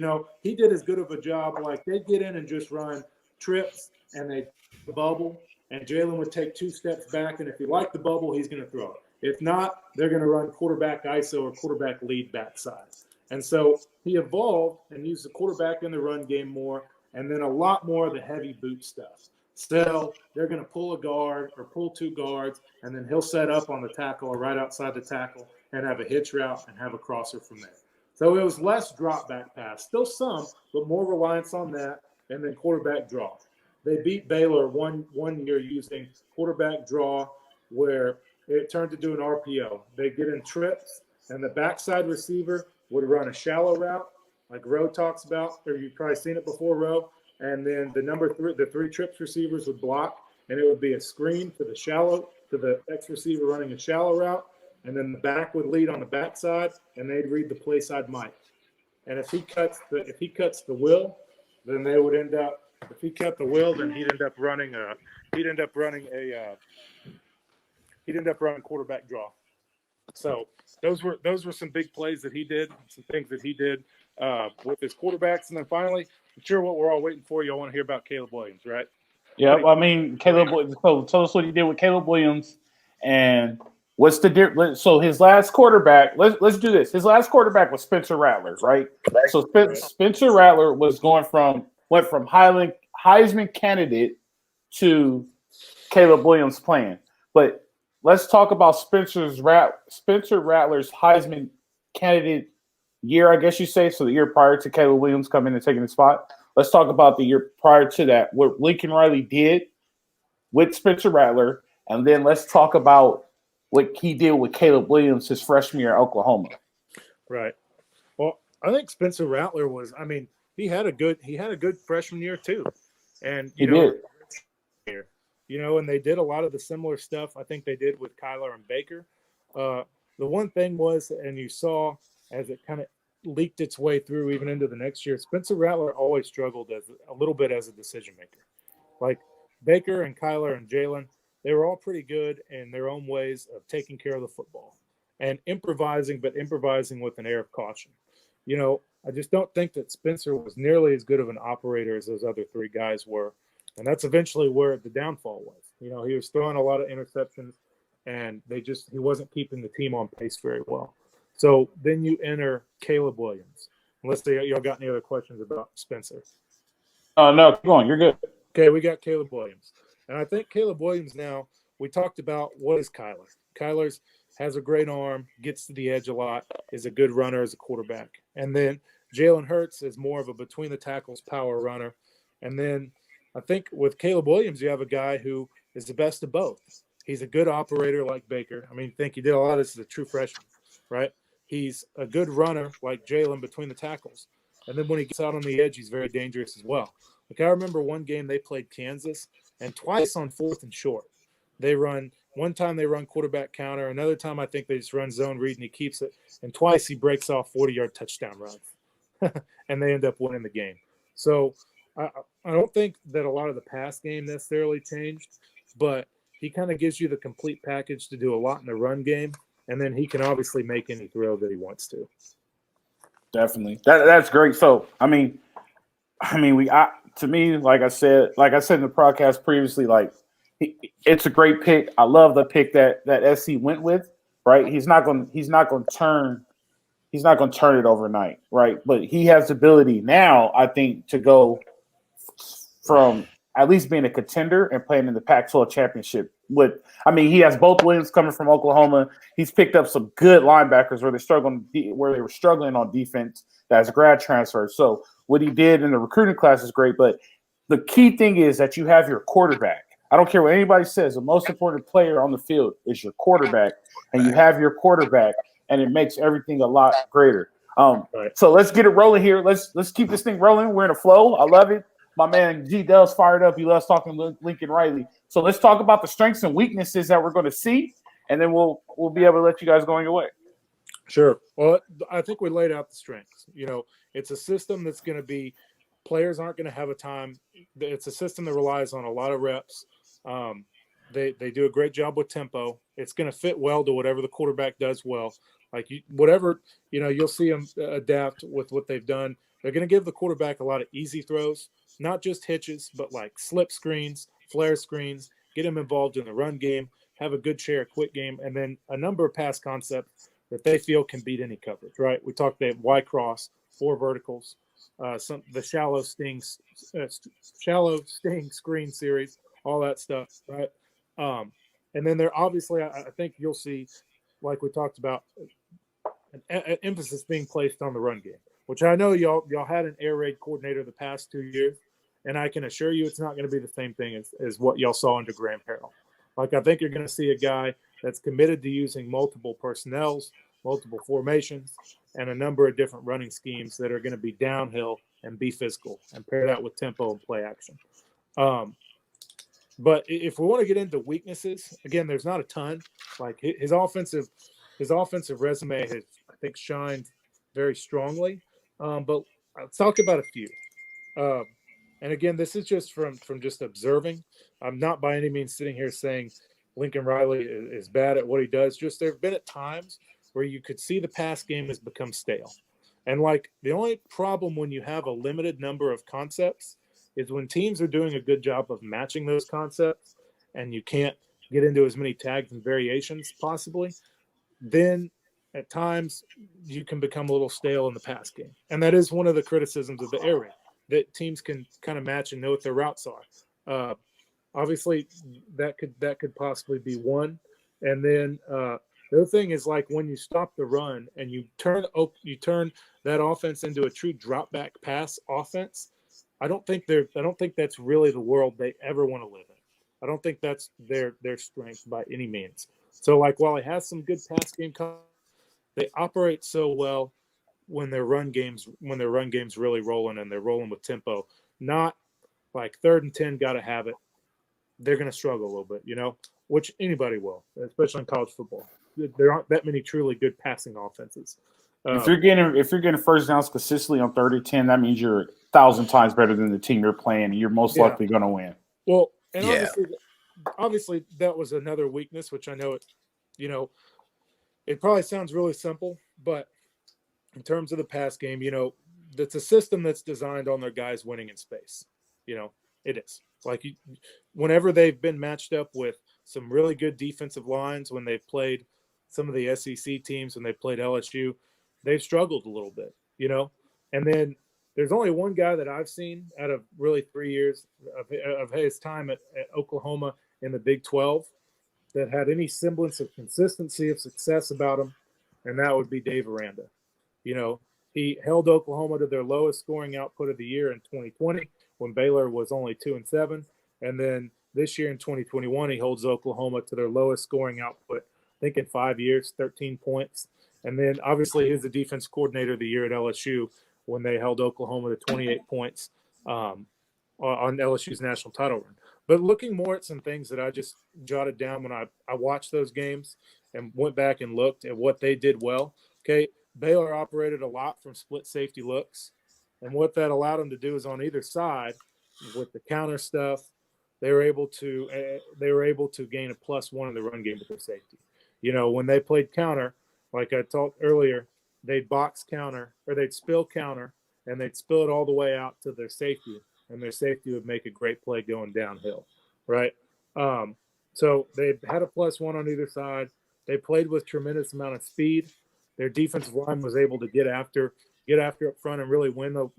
did as good of a job. Like they'd get in and just run trips and they'd bubble, and Jalen would take 2 steps back, and if he liked the bubble, he's going to throw it. If not, they're going to run quarterback ISO or quarterback lead backside. And so he evolved and used the quarterback in the run game more, and then a lot more of the heavy boot stuff. So they're going to pull a guard or pull 2 guards, and then he'll set up on the tackle or right outside the tackle and have a hitch route and have a crosser from there. So it was less drop back pass, still some, but more reliance on that, and then quarterback draw. They beat Baylor one year using quarterback draw where it turned to do an RPO. They get in trips, and the backside receiver would run a shallow route, like Rowe talks about, or you've probably seen it before, Rowe. And then the 3 trips receivers would block, and it would be a screen to the X receiver running a shallow route, and then the back would lead on the backside, and they'd read the play side Mike. And if he cuts the will, then they would end up. If he cut the will, then he'd end up running quarterback draw. So those were some big plays that he did, some things that he did with his quarterbacks, and then finally. I'm sure what we're all waiting for, y'all want to hear about Caleb Williams, right? Yeah, I mean, Caleb. So tell us what he did with Caleb Williams, and what's the difference? So his last quarterback. Let's do this. His last quarterback was Spencer Rattler, right? So Spencer Rattler went from Heisman candidate to Caleb Williams playing. But let's talk about Spencer Rattler's Heisman candidate year, I guess you say, so the year prior to Caleb Williams coming and taking the spot. Let's talk about the year prior to that, what Lincoln Riley did with Spencer Rattler, and then let's talk about what he did with Caleb Williams his freshman year at Oklahoma. Right. Well, I think Spencer Rattler he had a good freshman year too, and he did. And they did a lot of the similar stuff I think they did with Kyler and Baker. The one thing was, and you saw as it kind of leaked its way through even into the next year, Spencer Rattler always struggled a little bit as a decision maker. Like Baker and Kyler and Jalen, they were all pretty good in their own ways of taking care of the football and improvising with an air of caution. I just don't think that Spencer was nearly as good of an operator as those other 3 guys were. And that's eventually where the downfall was. He was throwing a lot of interceptions, and he wasn't keeping the team on pace very well. So then you enter Caleb Williams. Unless y'all got any other questions about Spencer. No, keep going. You're good. Okay, we got Caleb Williams. And I think Caleb Williams now, we talked about what is Kyler. Kyler's has a great arm, gets to the edge a lot, is a good runner as a quarterback. And then Jalen Hurts is more of a between the tackles power runner. And then I think with Caleb Williams, you have a guy who is the best of both. He's a good operator like Baker. I think he did a lot of this as a true freshman, right? He's a good runner like Jalen between the tackles. And then when he gets out on the edge, he's very dangerous as well. Like I remember one game they played Kansas, and twice on 4th and short, one time they run quarterback counter, another time I think they just run zone read and he keeps it, and twice he breaks off 40-yard touchdown runs, and they end up winning the game. So I don't think that a lot of the pass game necessarily changed, but he kind of gives you the complete package to do a lot in the run game, and then he can obviously make any throw that he wants to. Definitely, that's great. So to me, like I said in the broadcast previously, like it's a great pick. I love the pick that SC went with. Right, he's not going to turn it overnight. Right, but he has the ability now, I think, to go from at least being a contender and playing in the Pac-12 championship. He has both wins coming from Oklahoma. He's picked up some good linebackers where they were struggling on defense as grad transfers. So what he did in the recruiting class is great. But the key thing is that you have your quarterback. I don't care what anybody says. The most important player on the field is your quarterback, and you have your quarterback, and it makes everything a lot greater. So let's get it rolling here. Let's keep this thing rolling. We're in a flow. I love it. My man G Dell's fired up. He loves talking Lincoln Riley. So let's talk about the strengths and weaknesses that we're going to see, and then we'll be able to let you guys go on your way. Sure. Well, I think we laid out the strengths. It's a system that's going to be – players aren't going to have a time. It's a system that relies on a lot of reps. They do a great job with tempo. It's going to fit well to whatever the quarterback does well. Like you'll see them adapt with what they've done. They're going to give the quarterback a lot of easy throws, not just hitches, but like slip screens, flare screens, get him involved in the run game, have a good share of quick game, and then a number of pass concepts that they feel can beat any coverage, right? We talked about Y cross, 4 verticals, the shallow sting screen series, all that stuff, right? And then there obviously, I think you'll see, like we talked about, an emphasis being placed on the run game, which I know y'all had an air raid coordinator the past 2 years, and I can assure you it's not going to be the same thing as what y'all saw under Graham Harrell. Like I think you're going to see a guy that's committed to using multiple personnels, multiple formations, and a number of different running schemes that are going to be downhill and be physical and pair that with tempo and play action. But if we want to get into weaknesses, again, there's not a ton. Like his offensive resume has, I think, shined very strongly. But let's talk about a few. And again, this is just from just observing. I'm not by any means sitting here saying Lincoln Riley is bad at what he does. Just there have been at times where you could see the pass game has become stale. And like the only problem when you have a limited number of concepts is when teams are doing a good job of matching those concepts and you can't get into as many tags and variations possibly, then at times you can become a little stale in the pass game. And that is one of the criticisms of the air raid, that teams can kind of match and know what their routes are. Obviously, that could possibly be one. And then the other thing is, like, when you stop the run and you turn that offense into a true drop back pass offense, I don't think that's really the world they ever want to live in. I don't think that's their strength by any means. So, like, while it has some good pass game, they operate so well when their run game's really rolling and they're rolling with tempo. Not like 3rd and 10, got to have it. They're going to struggle a little bit, which anybody will, especially in college football. There aren't that many truly good passing offenses. If you're getting first downs consistently on 3rd and 10, that means you're 1,000 times better than the team you're playing, and you're most likely going to win. Well, and obviously that was another weakness, which I know it probably sounds really simple, but in terms of the pass game, that's a system that's designed on their guys winning in space. It is. Like whenever they've been matched up with some really good defensive lines, when they've played some of the SEC teams, when they played LSU, they've struggled a little bit, And then there's only one guy that I've seen out of really 3 years of his time at Oklahoma in the Big 12 that had any semblance of consistency of success about him, and that would be Dave Aranda. He held Oklahoma to their lowest scoring output of the year in 2020 when Baylor was only 2-7. And then this year in 2021, he holds Oklahoma to their lowest scoring output, I think in 5 years, 13 points. And then obviously he's the defense coordinator of the year at LSU when they held Oklahoma to 28 points on LSU's national title run. But looking more at some things that I just jotted down when I watched those games and went back and looked at what they did well. Okay, Baylor operated a lot from split safety looks, and what that allowed them to do is on either side with the counter stuff, they were able to gain a +1 in the run game with their safety. You know, when they played counter, like I talked earlier, they'd box counter or they'd spill counter and they'd spill it all the way out to their safety, and their safety would make a great play going downhill, right? So they had a +1 on either side. They played with tremendous amount of speed. Their defensive line was able to get after up front and really win the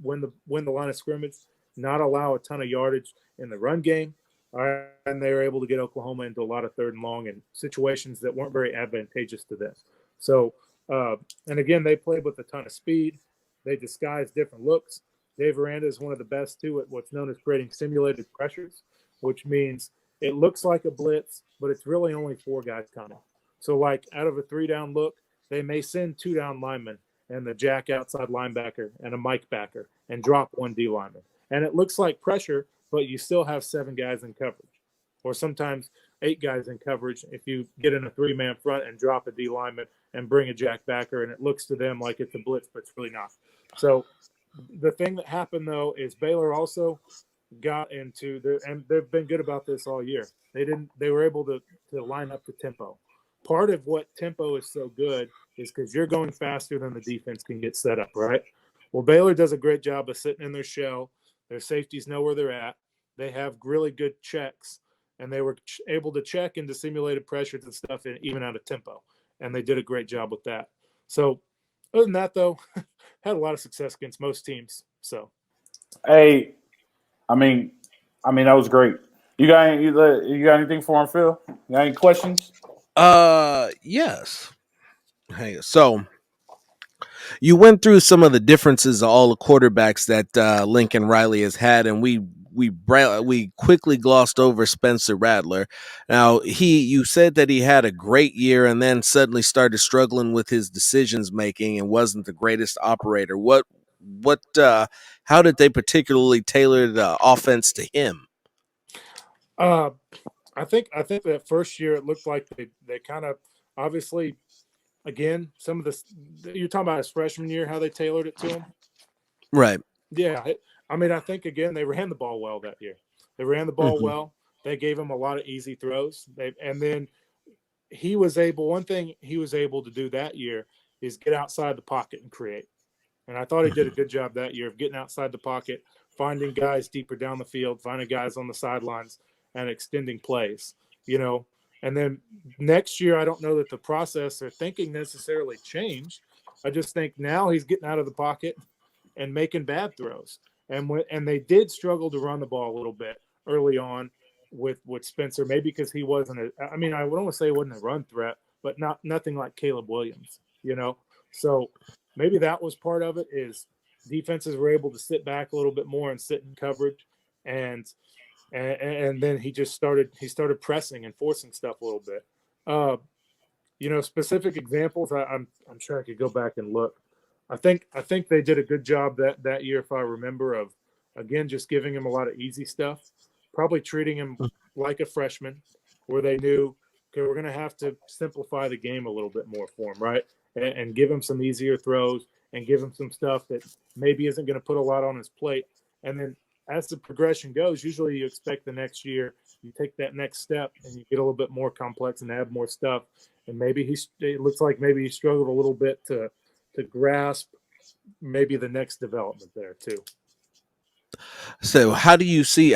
line of scrimmage, not allow a ton of yardage in the run game. All right, and they were able to get Oklahoma into a lot of 3rd and long and situations that weren't very advantageous to them. So, and again, they played with a ton of speed. They disguised different looks. Dave Aranda is one of the best, too, at what's known as creating simulated pressures, which means it looks like a blitz, but it's really only 4 guys coming. So, like, out of a 3-down look, they may send 2-down linemen and the jack outside linebacker and a Mike backer and drop 1 D lineman. And it looks like pressure, but you still have 7 guys in coverage, or sometimes 8 guys in coverage if you get in a 3-man front and drop a D lineman and bring a jack backer, and it looks to them like it's a blitz, but it's really not. So the thing that happened, though, is Baylor also got into and they've been good about this all year. They were able to line up the tempo. Part of what tempo is so good is because you're going faster than the defense can get set up, right? Well, Baylor does a great job of sitting in their shell. Their safeties know where they're at. They have really good checks, and they were able to check into simulated pressures and stuff even out of tempo, and they did a great job with that. So other than that, though, had a lot of success against most teams. So, Hey, I mean, that was great. You got anything for him, Phil? You got any questions? Yes. Hey, so you went through some of the differences of all the quarterbacks that Lincoln Riley has had, and we quickly glossed over Spencer Rattler. Now, you said that he had a great year and then suddenly started struggling with his decisions making and wasn't the greatest operator. How did they particularly tailor the offense to him? I think that first year it looked like they kind of obviously, again, some of this you're talking about his freshman year, how they tailored it to him. Right. Yeah. I mean, I think, again, they ran the ball well that year. They ran the ball well. They gave him a lot of easy throws. And then one thing he was able to do that year is get outside the pocket and create. And I thought he did a good job that year of getting outside the pocket, finding guys deeper down the field, finding guys on the sidelines, and extending plays, you know. And then next year, I don't know that the process or thinking necessarily changed. I just think now he's getting out of the pocket and making bad throws. And they did struggle to run the ball a little bit early on with Spencer, maybe because he wasn't I would almost say he wasn't a run threat, but nothing like Caleb Williams, you know. So maybe that was part of it, is defenses were able to sit back a little bit more and sit in coverage, and then he started pressing and forcing stuff a little bit. You know, specific examples, I'm sure I could go back and look. I think they did a good job that year, if I remember, of, again, just giving him a lot of easy stuff, probably treating him like a freshman, where they knew, okay, we're going to have to simplify the game a little bit more for him, right? And give him some easier throws and give him some stuff that maybe isn't going to put a lot on his plate. And then as the progression goes, usually you expect the next year you take that next step and you get a little bit more complex and add more stuff. And maybe it looks like maybe he struggled a little bit to grasp maybe the next development there too. So how do you see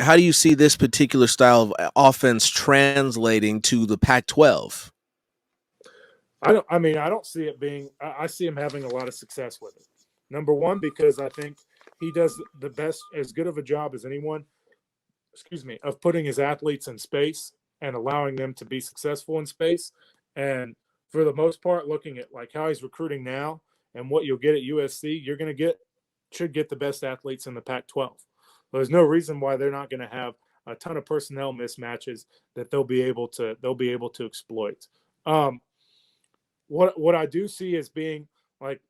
this particular style of offense translating to the Pac-12? I don't see it being. I see him having a lot of success with it. Number one, because I think he does the best, as good of a job as anyone, of putting his athletes in space and allowing them to be successful in space. And for the most part, looking at like how he's recruiting now and what you'll get at USC, should get the best athletes in the Pac-12. There's no reason why they're not going to have a ton of personnel mismatches that they'll be able to exploit. What I do see as being like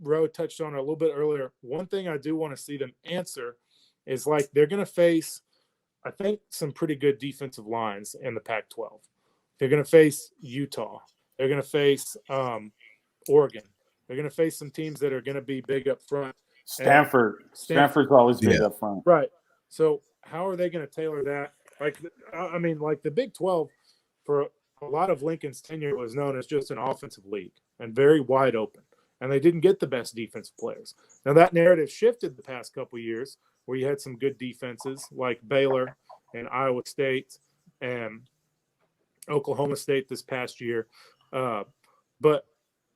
Rowe touched on it a little bit earlier. One thing I do want to see them answer is like they're going to face, I think, some pretty good defensive lines in the Pac-12. They're going to face Utah. They're going to face Oregon. They're going to face some teams that are going to be big up front. Stanford's always big Yeah. up front. Right. So how are they going to tailor that? Like, I mean, like the Big 12 for a lot of Lincoln's tenure was known as just an offensive league and very wide open. And they didn't get the best defensive players. Now that narrative shifted the past couple of years where you had some good defenses like Baylor and Iowa State and Oklahoma State this past year. But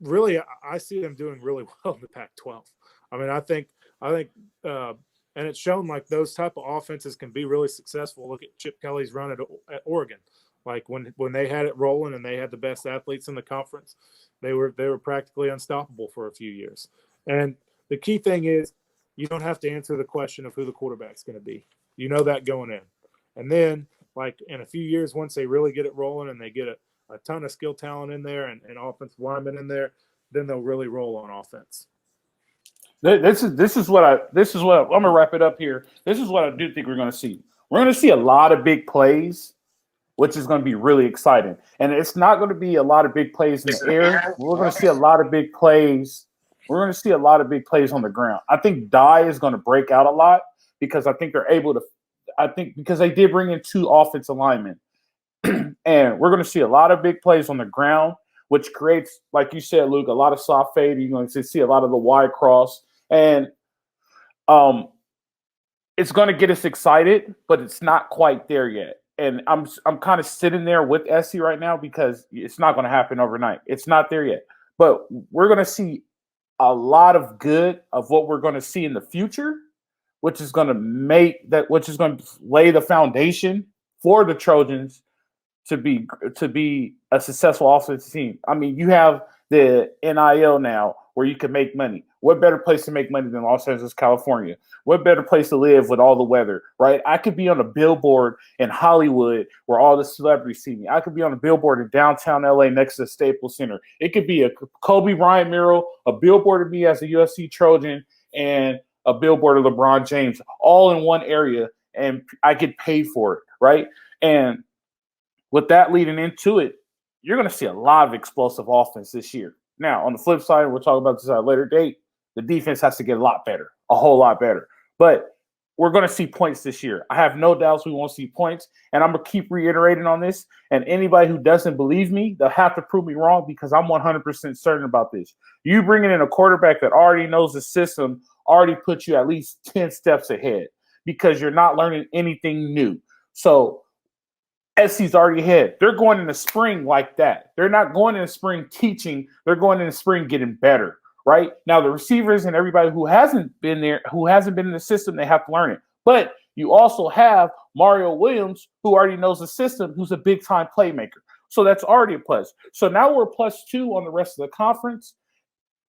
really, I see them doing really well in the Pac-12. I mean, I think, and it's shown like those type of offenses can be really successful. Look at Chip Kelly's run at Oregon. Like when they had it rolling and they had the best athletes in the conference, they were practically unstoppable for a few years. And the key thing is you don't have to answer the question of who the quarterback's going to be. You know that going in. And then, like in a few years, once they really get it rolling and they get a ton of skill talent in there and offensive linemen in there, then they'll really roll on offense. This is what I'm gonna wrap it up here. This is what I do think we're gonna see. We're gonna see a lot of big plays, which is going to be really exciting. And it's not going to be a lot of big plays in the air. We're going to see a lot of big plays. We're going to see a lot of big plays on the ground. I think Dye is going to break out a lot because I think they're able to. I think because they did bring in 2 offensive linemen, and we're going to see a lot of big plays on the ground, which creates, like you said, Luke, a lot of soft fade. You're going to see a lot of the wide cross, and it's going to get us excited, but it's not quite there yet. And I'm kind of sitting there with SC right now because it's not going to happen overnight. It's not there yet. But we're going to see a lot of good of what we're going to see in the future, which is going to lay the foundation for the Trojans to be a successful offensive team. I mean, you have the NIL now where you can make money. What better place to make money than Los Angeles, California? What better place to live with all the weather, right? I could be on a billboard in Hollywood where all the celebrities see me. I could be on a billboard in downtown LA next to the Staples Center. It could be a Kobe Bryant mural, a billboard of me as a USC Trojan, and a billboard of LeBron James, all in one area, and I get paid for it, right? And with that leading into it, you're going to see a lot of explosive offense this year. Now, on the flip side, we'll talk about this at a later date, the defense has to get a lot better, a whole lot better. But we're going to see points this year. I have no doubts we won't see points, and I'm going to keep reiterating on this. And anybody who doesn't believe me, they'll have to prove me wrong because I'm 100% certain about this. You bringing in a quarterback that already knows the system already puts you at least 10 steps ahead because you're not learning anything new. So SC's already ahead. They're going in the spring like that. They're not going in the spring teaching. They're going in the spring getting better, right? Now, the receivers and everybody who hasn't been there, who hasn't been in the system, they have to learn it. But you also have Mario Williams, who already knows the system, who's a big-time playmaker. So that's already a plus. So now we're +2 on the rest of the conference.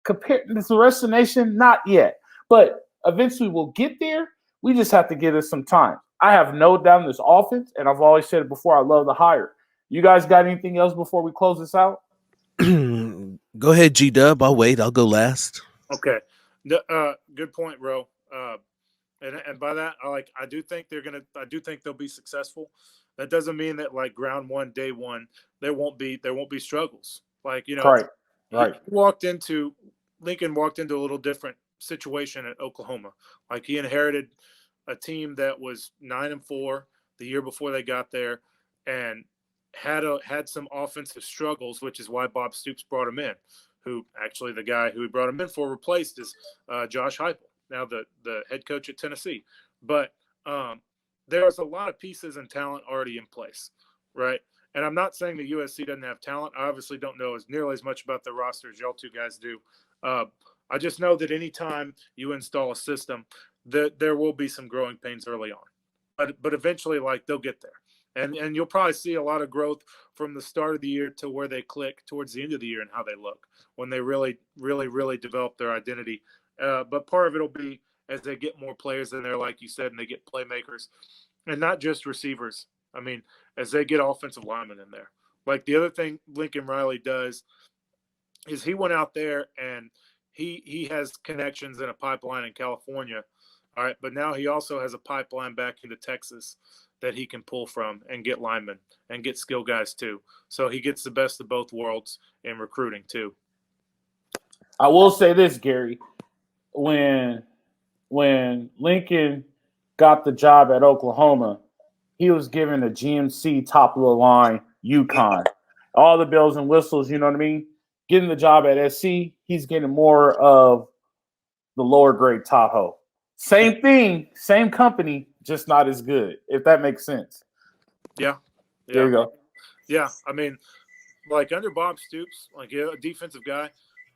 Compared to the rest of the nation, not yet. But eventually we'll get there. We just have to give it some time. I have no doubt in this offense, and I've always said it before, I love the hire. You guys got anything else before we close this out? Go ahead, G-Dub. I'll wait. I'll go last. Okay. Good point, Ro. And by that, I do think they'll be successful. That doesn't mean that like round one, day one, there won't be struggles. Like, Right. Lincoln walked into a little different situation at Oklahoma. Like he inherited a team that was 9-4 the year before they got there and had some offensive struggles, which is why Bob Stoops brought him in, who actually the guy who he brought him in for replaced is Josh Heupel, now the head coach at Tennessee. But there's a lot of pieces and talent already in place, right? And I'm not saying that USC doesn't have talent. I obviously don't know nearly as much about the roster as y'all two guys do. I just know that anytime you install a system, there will be some growing pains early on, but eventually, like they'll get there, and you'll probably see a lot of growth from the start of the year to where they click towards the end of the year and how they look when they really, really, really develop their identity. But part of it'll be as they get more players in there, like you said, and they get playmakers, and not just receivers. I mean, as they get offensive linemen in there. Like the other thing Lincoln Riley does is he went out there and he has connections in a pipeline in California. All right, but now he also has a pipeline back into Texas that he can pull from and get linemen and get skill guys too. So he gets the best of both worlds in recruiting too. I will say this, Gary. When Lincoln got the job at Oklahoma, he was given a GMC top of the line UConn. All the bells and whistles, you know what I mean? Getting the job at SC, he's getting more of the lower grade Tahoe. Same thing, same company, just not as good, if that makes sense. Yeah. There you go. Yeah. I mean, like under Bob Stoops, like a defensive guy,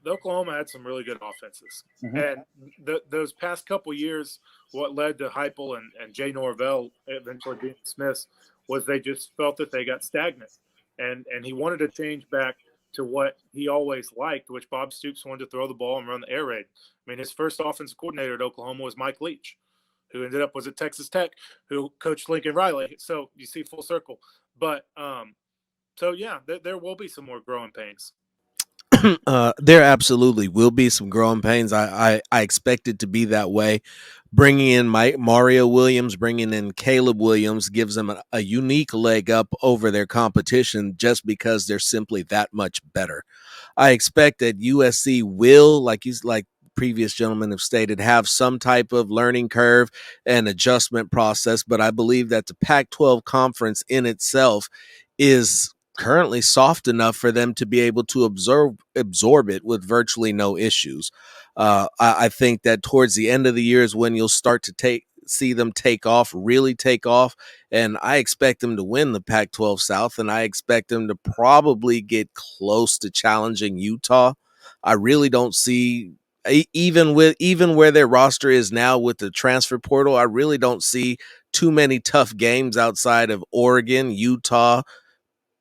the Oklahoma had some really good offenses. Mm-hmm. And those past couple years, what led to Heupel and Jay Norvell eventually being dismissed was they just felt that they got stagnant. And he wanted to change back to what he always liked, which Bob Stoops wanted to throw the ball and run the air raid. I mean, his first offensive coordinator at Oklahoma was Mike Leach, who ended up was at Texas Tech, who coached Lincoln Riley. So you see full circle. But so yeah, there will be some more growing pains. There absolutely will be some growing pains. I expect it to be that way. Bringing in Mario Williams, bringing in Caleb Williams gives them a unique leg up over their competition just because they're simply that much better. I expect that USC will, like previous gentlemen have stated, have some type of learning curve and adjustment process, but I believe that the Pac-12 conference in itself is currently soft enough for them to be able to absorb it with virtually no issues. I think that towards the end of the year is when you'll start to see them really take off, and I expect them to win the Pac-12 South, and I expect them to probably get close to challenging Utah. I really don't see, even where their roster is now with the transfer portal, I really don't see too many tough games outside of Oregon, Utah,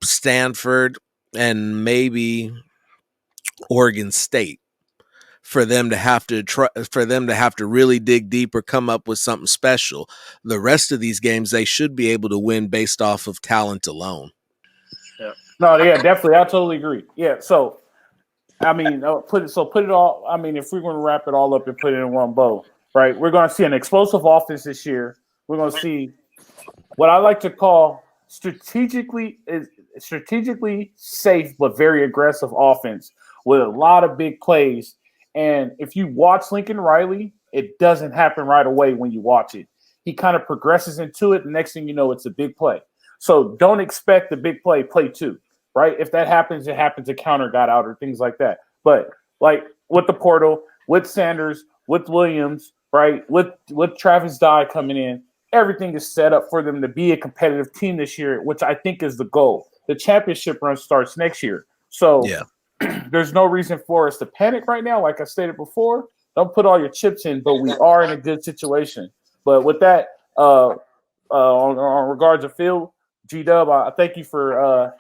Stanford, and maybe Oregon State for them to have to really dig deep or come up with something special. The rest of these games they should be able to win based off of talent alone. Yeah. No, yeah, definitely. I totally agree. Yeah. So, I mean, put it all. I mean, if we're going to wrap it all up and put it in one bow, right? We're going to see an explosive offense this year. We're going to see what I like to call strategically safe but very aggressive offense with a lot of big plays. And if you watch Lincoln Riley, it doesn't happen right away when you watch it. He kind of progresses into it. The next thing you know, it's a big play. So don't expect the big play two, right? If that happens, it happens, a counter got out or things like that. But like with the portal, with Sanders, with Williams, right, with Travis Dye coming in, everything is set up for them to be a competitive team this year, which I think is the goal. The championship run starts next year. So yeah. There's no reason for us to panic right now. Like I stated before, don't put all your chips in, but we are in a good situation. But with that, on regards to Phil, G-Dub, I thank you for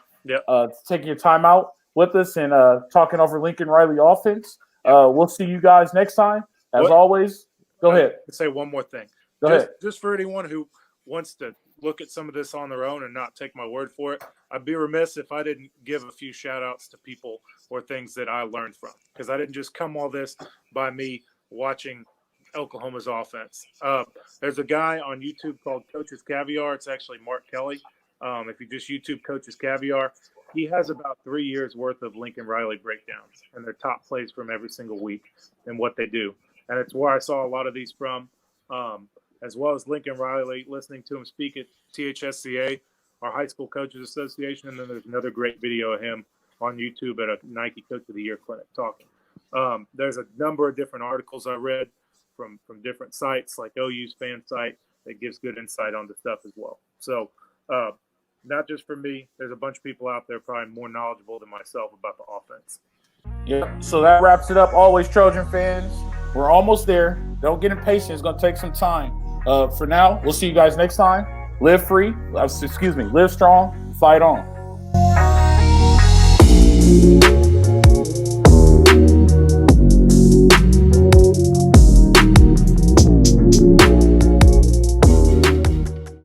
taking your time out with us and talking over Lincoln Riley offense. We'll see you guys next time. As always, go ahead. Say one more thing. Go ahead. Just for anyone who wants to look at some of this on their own and not take my word for it, I'd be remiss if I didn't give a few shout outs to people or things that I learned from, because I didn't just come all this by me watching Oklahoma's offense. There's a guy on YouTube called Coach's Caviar. It's actually Mark Kelly. If you just YouTube Coach's Caviar, he has about 3 years worth of Lincoln Riley breakdowns and their top plays from every single week and what they do. And it's where I saw a lot of these from. As well as Lincoln Riley, listening to him speak at THSCA, our High School Coaches Association. And then there's another great video of him on YouTube at a Nike Coach of the Year clinic talking. There's a number of different articles I read from different sites, like OU's fan site, that gives good insight on the stuff as well. So not just for me, there's a bunch of people out there probably more knowledgeable than myself about the offense. Yeah, so that wraps it up. Always, Trojan fans, we're almost there. Don't get impatient. It's going to take some time. For now, we'll see you guys next time. Live free. Live strong. Fight on.